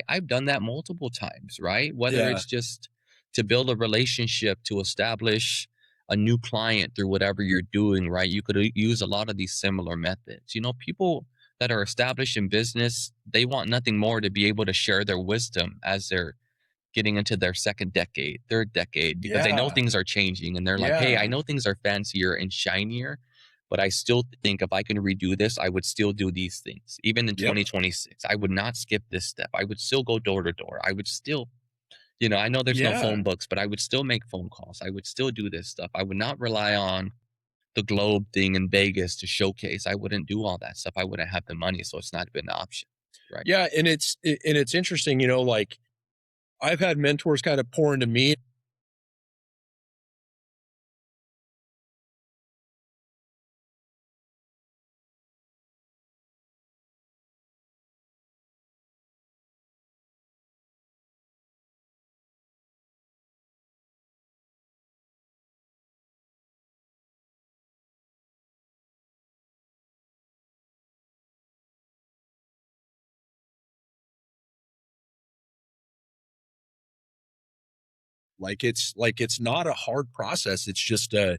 I've done that multiple times, right? Whether Yeah. it's just to build a relationship, to establish a new client through whatever you're doing, right? You could use a lot of these similar methods. People that are established in business, they want nothing more to be able to share their wisdom as they're getting into their second decade, third decade, because they know Yeah. things are changing and they're like, hey, I Yeah. know things are fancier and shinier, but I still think if I can redo this, I would still do these things. Even in Yep. 2026, I would not skip this step. I would still go door to door. I would still, I know there's no Yeah. phone books, but I would still make phone calls. I would still do this stuff. I would not rely on the Globe thing in Vegas to showcase. I wouldn't do all that stuff. I wouldn't have the money, so it's not been an option, right? Yeah. And it's interesting, like I've had mentors kind of pour into me. Like it's not a hard process. It's just a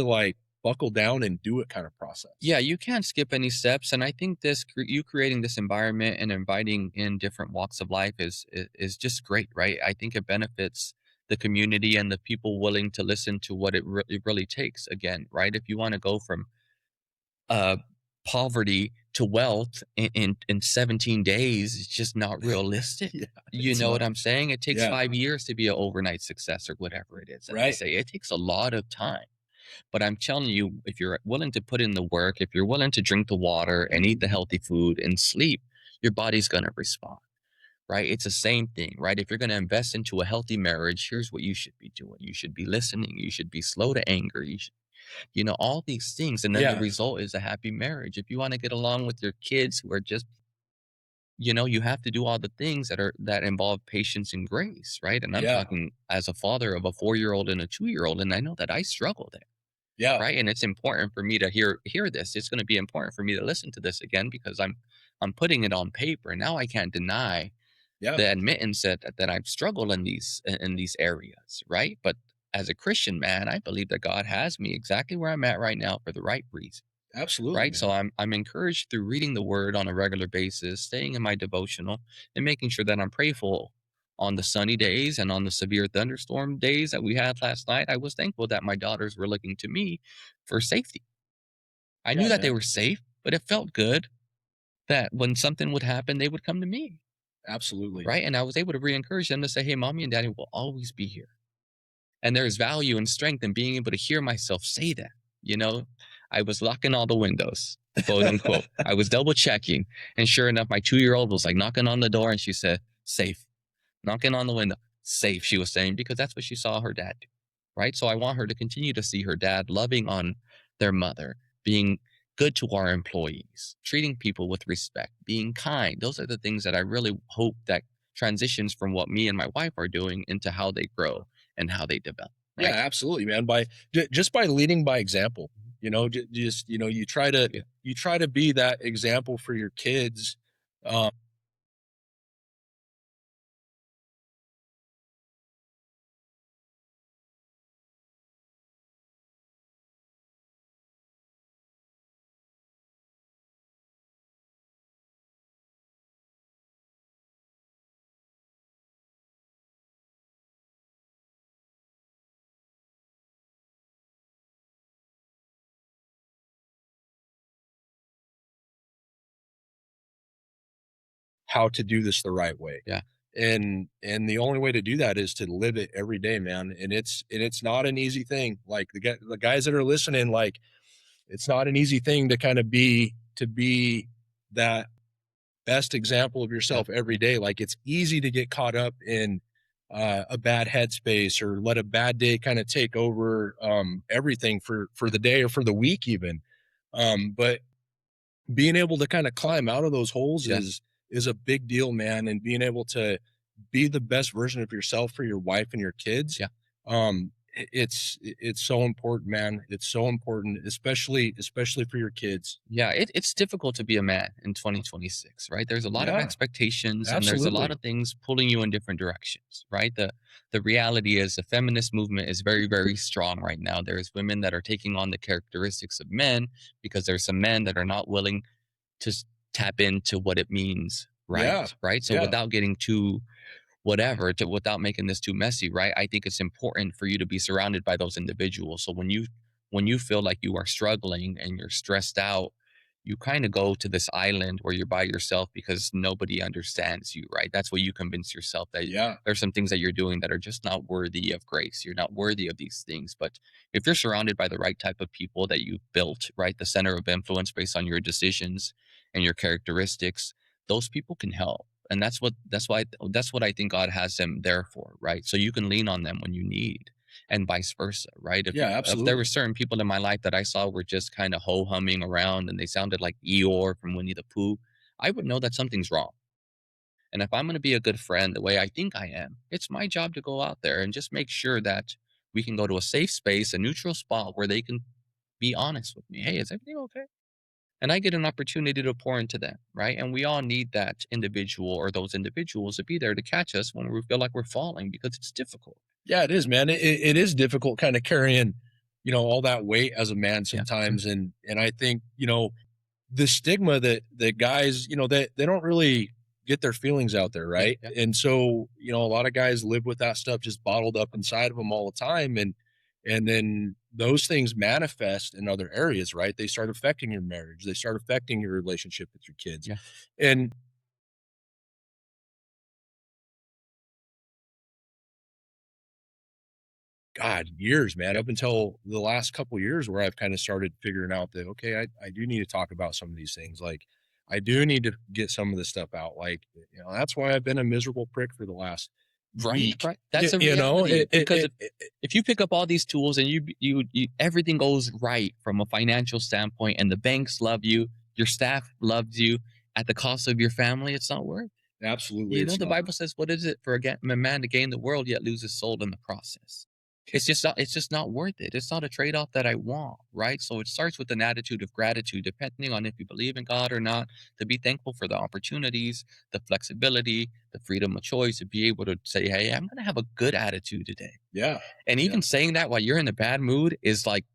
like buckle down and do it kind of process. Yeah, you can't skip any steps, and I think you creating this environment and inviting in different walks of life is just great, right? I think it benefits the community and the people willing to listen to what it really takes. Again, right? If you want to go from uh, poverty to wealth in 17 days, it's just not realistic. Yeah, You it's know what not. I'm saying? It takes Yeah. 5 years to be an overnight success or whatever it is that they Right. say. It takes a lot of time. But I'm telling you, if you're willing to put in the work, if you're willing to drink the water and eat the healthy food and sleep, your body's going to respond, right? It's the same thing, right? If you're going to invest into a healthy marriage, here's what you should be doing. You should be listening. You should be slow to anger. You should, all these things. And then the Yeah. result is a happy marriage. If you want to get along with your kids who are just, you have to do all the things that involve patience and grace, right? And I'm Yeah. talking as a father of a 4-year-old and a 2-year-old, and I know that I struggle there, Yeah. right? And it's important for me to hear this. It's going to be important for me to listen to this again because I'm putting it on paper. Now I can't deny Yeah. the admittance that I've struggled in these areas, right? But as a Christian man, I believe that God has me exactly where I'm at right now for the right reason, Absolutely, right? So man. I'm encouraged through reading the Word on a regular basis, staying in my devotional, and making sure that I'm prayerful on the sunny days and on the severe thunderstorm days that we had last night. I was thankful that my daughters were looking to me for safety. I knew Yeah, that they man. were safe, but it felt good that when something would happen, they would come to me, Absolutely. right? And I was able to re-encourage them to say, hey, mommy and daddy will always be here. And there's value and strength in being able to hear myself say that. You know, I was locking all the windows, quote unquote. I was double checking. And sure enough, my 2-year-old was like knocking on the door and she said, safe, knocking on the window, safe, she was saying, because that's what she saw her dad do. Right. So I want her to continue to see her dad loving on their mother, being good to our employees, treating people with respect, being kind. Those are the things that I really hope that transitions from what me and my wife are doing into how they grow and how they develop. Yeah, Right. absolutely, man. Just by leading by example, just you try to Yeah. be that example for your kids. Um, how to do this the right way. Yeah. And the only way to do that is to live it every day, man. And it's not an easy thing. Like the guys that are listening, like it's not an easy thing to kind of be that best example of Yeah. yourself every day. Like it's easy to get caught up in a bad headspace or let a bad day kind of take over everything for the day or for the week even. But being able to kind of climb out of those holes Yeah. is a big deal, man. And being able to be the best version of yourself for your wife and your kids Yeah. um It's so important, man. It's so important, especially for your kids. Yeah, it's difficult to be a man in 2026, right? There's a lot of Yeah, expectations and there's a lot absolutely. of things pulling you in different directions, right? The reality is the feminist movement is very, very strong right now. There's women that are taking on the characteristics of men because there's some men that are not willing to tap into what it means, right? Yeah, Right. So yeah, without getting too whatever to without making this too messy, right? I think it's important for you to be surrounded by those individuals. So when you feel like you are struggling and you're stressed out, you kind of go to this island where you're by yourself because nobody understands you, right? That's what you convince yourself that yeah, there's some things that you're doing that are just not worthy of grace. You're not worthy of these things. But if you're surrounded by the right type of people that you've built, right, the center of influence based on your decisions and your characteristics, those people can help. And that's what I think God has them there for, right? So you can lean on them when you need, and vice versa, right? yeah, If there were absolutely. certain people in my life that I saw were just kind of ho humming around and they sounded like Eeyore from Winnie the Pooh, I would know that something's wrong. And if I'm going to be a good friend the way I think I am, it's my job to go out there and just make sure that we can go to a safe space, a neutral spot where they can be honest with me. Hey, is everything okay? And I get an opportunity to pour into them, right? And we all need that individual or those individuals to be there to catch us when we feel like we're falling because it's difficult. Yeah, it is, man. It is difficult kind of carrying, all that weight as a man Yeah, for sure. sometimes. And I think, the stigma that guys, that they don't really get their feelings out there, Yeah, right? yeah, And so, a lot of guys live with that stuff just bottled up inside of them all the time. And then those things manifest in other areas, right? They start affecting your marriage. They start affecting your relationship with your kids. yeah. And God, years, man, up until the last couple years where I've kind of started figuring out that, okay, I do need to talk about some of these things. Like, I do need to get some of this stuff out. Like, that's why I've been a miserable prick for the last Right, week. right. That's a You know, reality because it if you pick up all these tools and you everything goes right from a financial standpoint and the banks love you, your staff loves you at the cost of your family, it's not worth. absolutely You know, it's the not. Bible says, "What is it for a man to gain the world yet lose his soul in the process?" It's just not worth it. It's not a trade-off that I want, right? So it starts with an attitude of gratitude, depending on if you believe in God or not, to be thankful for the opportunities, the flexibility, the freedom of choice, to be able to say, "Hey, I'm gonna have a good attitude today." Yeah. And Yeah. even saying that while you're in a bad mood is like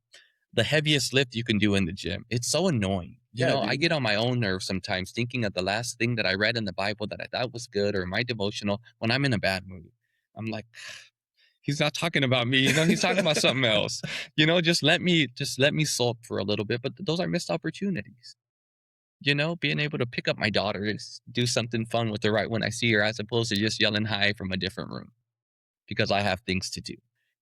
the heaviest lift you can do in the gym. It's so annoying. You Yeah, know, I dude. get on my own nerves sometimes thinking of the last thing that I read in the Bible that I thought was good or my devotional when I'm in a bad mood. I'm like, he's not talking about me, you know, he's talking about something else. You know, just let me sulk for a little bit. But those are missed opportunities. You know, being able to pick up my daughter and do something fun with her right when I see her, as opposed to just yelling hi from a different room because I have things to do.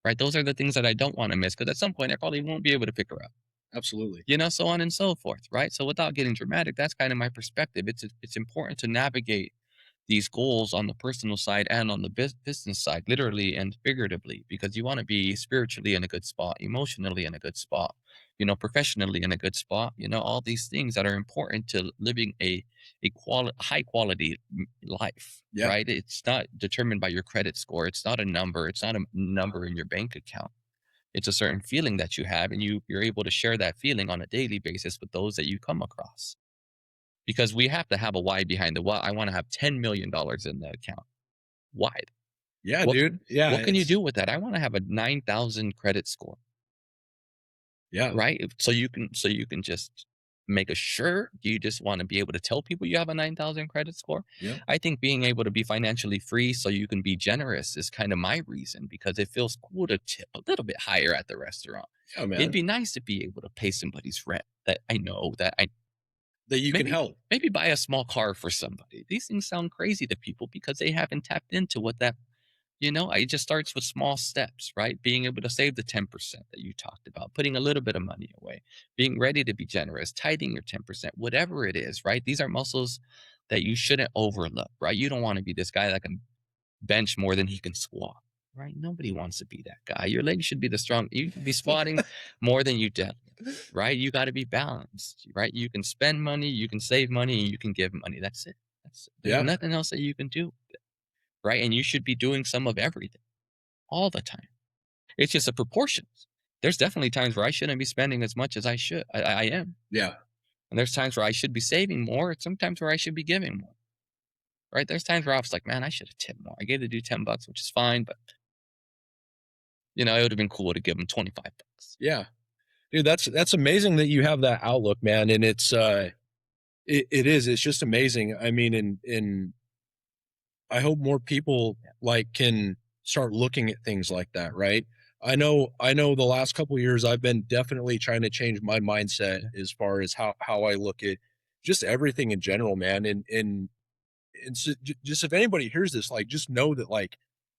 Right. Those are the things that I don't want to miss because at some point I probably won't be able to pick her up, Absolutely. you know, so on and so forth, right? So without getting dramatic, that's kind of my perspective. It's important to navigate these goals on the personal side and on the business side, literally and figuratively, because you want to be spiritually in a good spot, emotionally in a good spot, you know, professionally in a good spot, you know, all these things that are important to living high quality life, Yeah. right? It's not determined by your credit score. It's not a number. It's not a number in your bank account. It's a certain feeling that you have, and you're able to share that feeling on a daily basis with those that you come across. Because we have to have a why behind the why. I want to have $10 million in the account. Why? Yeah, What dude. Yeah, what can you it's do with that? I want to have a 9,000 credit score, yeah. right? So you can just make a sure. Do you just want to be able to tell people you have a 9,000 credit score? Yeah. I think being able to be financially free so you can be generous is kind of my reason because it feels cool to tip a little bit higher at the restaurant. Yeah, It'd man. be nice to be able to pay somebody's rent that I know that I That you can maybe help. maybe buy a small car for somebody. These things sound crazy to people because they haven't tapped into what that, you know, it just starts with small steps, right? Being able to save the 10% that you talked about, putting a little bit of money away, being ready to be generous, tithing your 10%, whatever it is, right? These are muscles that you shouldn't overlook, right? You don't want to be this guy that can bench more than he can squat, right? Nobody wants to be that guy. Your legs should be the strong. You should be squatting more than you deadlift, right? You got to be balanced, right? You can spend money, you can save money, and you can give money. That's it. There's Yeah. nothing else that you can do, right? And you should be doing some of everything all the time. It's just a proportion. There's definitely times where I shouldn't be spending as much as I should. I am. Yeah. And there's times where I should be saving more. Sometimes where I should be giving more. Right? There's times where I was like, man, I should have tipped more. I gave the dude $10, which is fine, but it would have been cool to give him $25. Yeah. Dude, that's amazing that you have that outlook, man. And it's just amazing. I mean, and I hope more people can start looking at things like that, right? I know the last couple of years I've been definitely trying to change my mindset as far as how I look at just everything in general, man. And so just if anybody hears this, just know that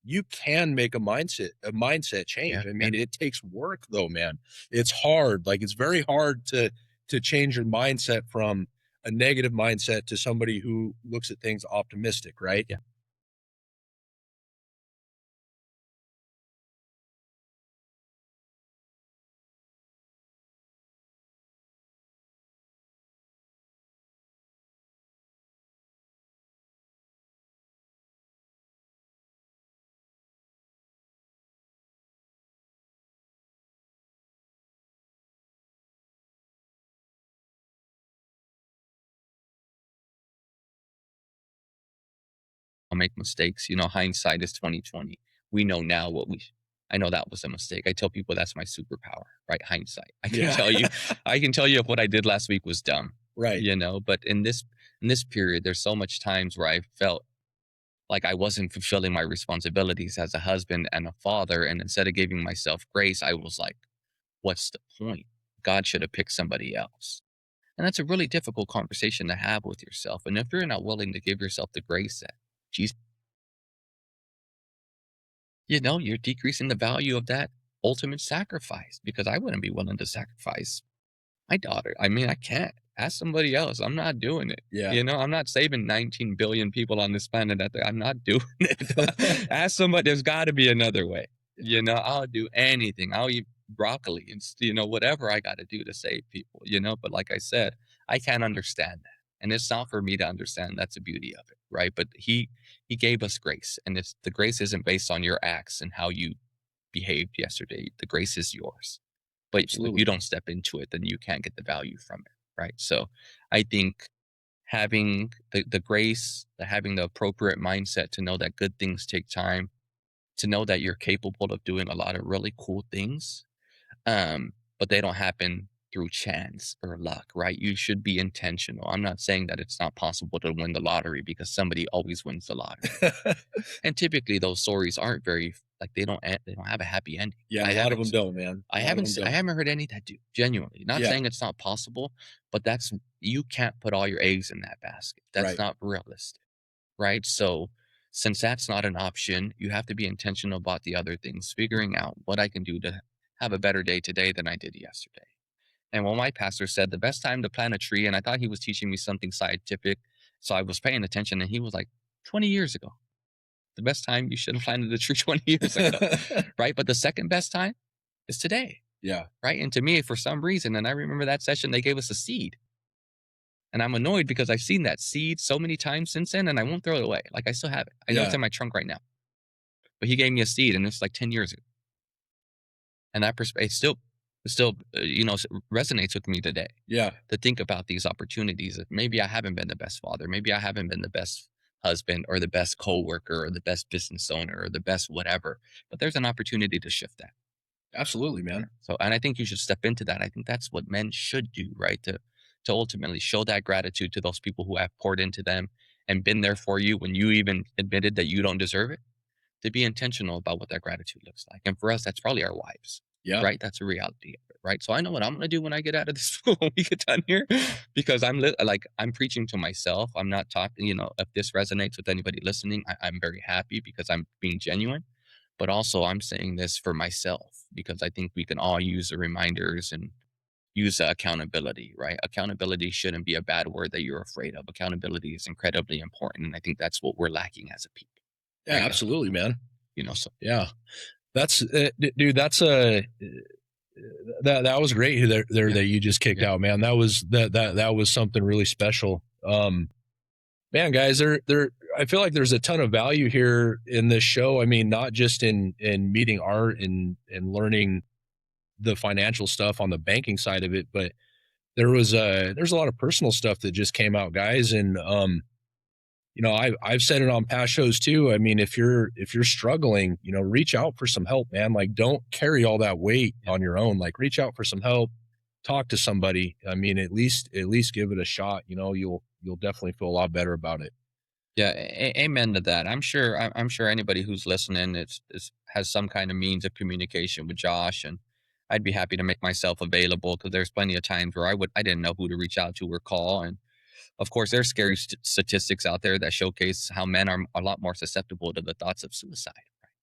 you can make a mindset change. I mean, it takes work though, man. It's hard. It's very hard to change your mindset from a negative mindset to somebody who looks at things optimistic, right? Yeah. I'll make mistakes. Hindsight is 2020. We know now I know that was a mistake. I tell people that's my superpower, right? Hindsight. I can tell you if what I did last week was dumb. Right. But in this period, there's so much times where I felt like I wasn't fulfilling my responsibilities as a husband and a father. And instead of giving myself grace, I was like, what's the point? God should have picked somebody else. And that's a really difficult conversation to have with yourself. And if you're not willing to give yourself the grace that Jesus, you're decreasing the value of that ultimate sacrifice, because I wouldn't be willing to sacrifice my daughter. I mean, I can't. Ask somebody else. I'm not doing it. Yeah. I'm not saving 19 billion people on this planet. I'm not doing it. Ask somebody. There's got to be another way. I'll do anything. I'll eat broccoli and whatever I got to do to save people. But like I said, I can't understand that, and it's not for me to understand. That's the beauty of it, right? But he gave us grace, and the grace isn't based on your acts and how you behaved yesterday. The grace is yours. But if you don't step into it, then you can't get the value from it, right? So I think having the grace, having the appropriate mindset to know that good things take time, to know that you're capable of doing a lot of really cool things, but they don't happen through chance or luck, right? You should be intentional. I'm not saying that it's not possible to win the lottery, because somebody always wins the lottery. And typically those stories aren't very, they don't have a happy ending. Yeah, a lot of them don't, man. I haven't heard any that do, genuinely. Not saying it's not possible, but you can't put all your eggs in that basket. That's not realistic, right? So since that's not an option, you have to be intentional about the other things, figuring out what I can do to have a better day today than I did yesterday. And when my pastor said the best time to plant a tree, and I thought he was teaching me something scientific, so I was paying attention, and he was like, 20 years ago. The best time you should have planted a tree 20 years ago, right? But the second best time is today. Yeah. Right. And to me, for some reason, and I remember that session, they gave us a seed. And I'm annoyed because I've seen that seed so many times since then, and I won't throw it away. I still have it. I know it's in my trunk right now. But he gave me a seed, and it's 10 years ago. And that perspective still resonates with me today. Yeah. To think about these opportunities. Maybe I haven't been the best father. Maybe I haven't been the best husband or the best coworker or the best business owner or the best whatever. But there's an opportunity to shift that. Absolutely, man. So, and I think you should step into that. I think that's what men should do, right? To ultimately show that gratitude to those people who have poured into them and been there for you when you even admitted that you don't deserve it. To be intentional about what that gratitude looks like. And for us, that's probably our wives. Yeah. Right. That's a reality of it. Right. So I know what I'm going to do when I get out of this, when we get done here, because I'm preaching to myself. I'm not talking, if this resonates with anybody listening, I'm very happy because I'm being genuine, but also I'm saying this for myself, because I think we can all use the reminders and use accountability, right? Accountability shouldn't be a bad word that you're afraid of. Accountability is incredibly important. And I think that's what we're lacking as a people. Yeah, right? Absolutely, man. So yeah. That's dude. That's that was great there that you just kicked out, man. That was something really special. Man, guys, I I feel like there's a ton of value here in this show. I mean, not just in meeting Art and learning the financial stuff on the banking side of it, but there's a lot of personal stuff that just came out, guys. And I've said it on past shows too. I mean, if you're struggling, reach out for some help, man. Like, don't carry all that weight on your own. Like, reach out for some help, talk to somebody. I mean, at least give it a shot. You'll definitely feel a lot better about it. Yeah, amen to that. I'm sure anybody who's listening has some kind of means of communication with Josh, and I'd be happy to make myself available because there's plenty of times where I didn't know who to reach out to or call, and of course there's scary statistics out there that showcase how men are a lot more susceptible to the thoughts of suicide.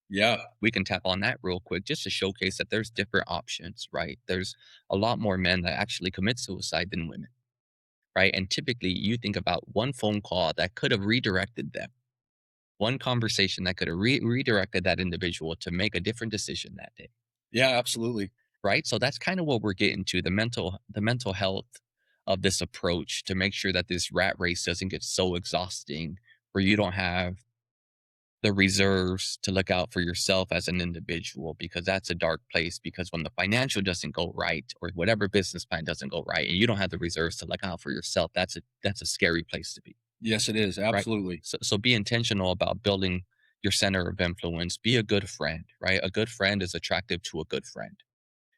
Yeah. We can tap on that real quick just to showcase that there's different options, right? There's a lot more men that actually commit suicide than women. Right? And typically you think about one phone call that could have redirected them, one conversation that could have redirected that individual to make a different decision that day. Yeah, absolutely. Right. So that's kind of what we're getting to, the mental health of this approach to make sure that this rat race doesn't get so exhausting where you don't have the reserves to look out for yourself as an individual, because that's a dark place. Because when the financial doesn't go right, or whatever business plan doesn't go right, and you don't have the reserves to look out for yourself, that's a scary place to be. Yes, it is. Absolutely. Right? So be intentional about building your center of influence. Be a good friend, right? A good friend is attractive to a good friend.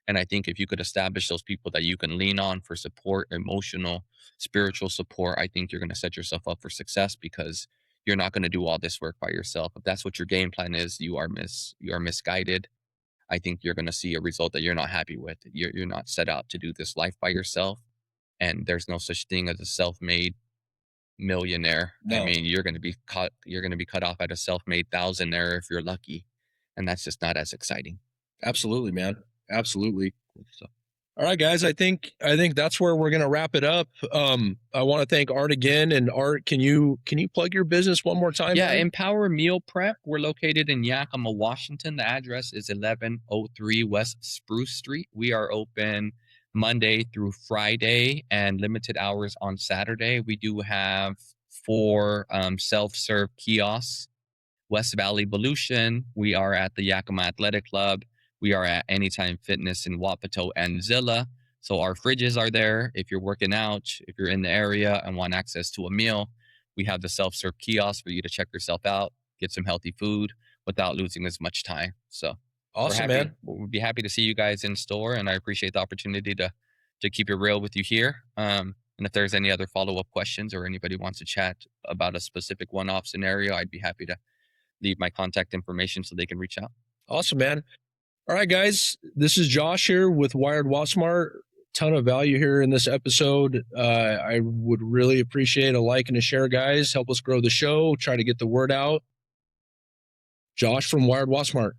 And I think if you could establish those people that you can lean on for support, emotional, spiritual support, I think you're going to set yourself up for success, because you're not going to do all this work by yourself. If that's what your game plan is, you are misguided. I think you're going to see a result that you're not happy with. You're not set out to do this life by yourself. And there's no such thing as a self-made millionaire. No. I mean, you're going to be cut off at a self-made thousandaire if you're lucky. And that's just not as exciting. Absolutely, man. Absolutely. So, all right, guys, I think that's where we're going to wrap it up. I want to thank Art again. And Art, can you plug your business one more time? Yeah, man? Empower Meal Prep. We're located in Yakima, Washington. The address is 1103 West Spruce Street. We are open Monday through Friday and limited hours on Saturday. We do have 4 self-serve kiosks. West Valley Volution. We are at the Yakima Athletic Club. We are at Anytime Fitness in Wapato and Zilla. So our fridges are there. If you're working out, if you're in the area and want access to a meal, we have the self-serve kiosk for you to check yourself out, get some healthy food without losing as much time. So awesome, man. We'd be happy to see you guys in store, and I appreciate the opportunity to keep it real with you here. And if there's any other follow-up questions or anybody wants to chat about a specific one-off scenario, I'd be happy to leave my contact information so they can reach out. Awesome, man. All right, guys, this is Josh here with Wired Wattsmart. Ton of value here in this episode. I would really appreciate a like and a share, guys. Help us grow the show, try to get the word out. Josh from Wired Wattsmart.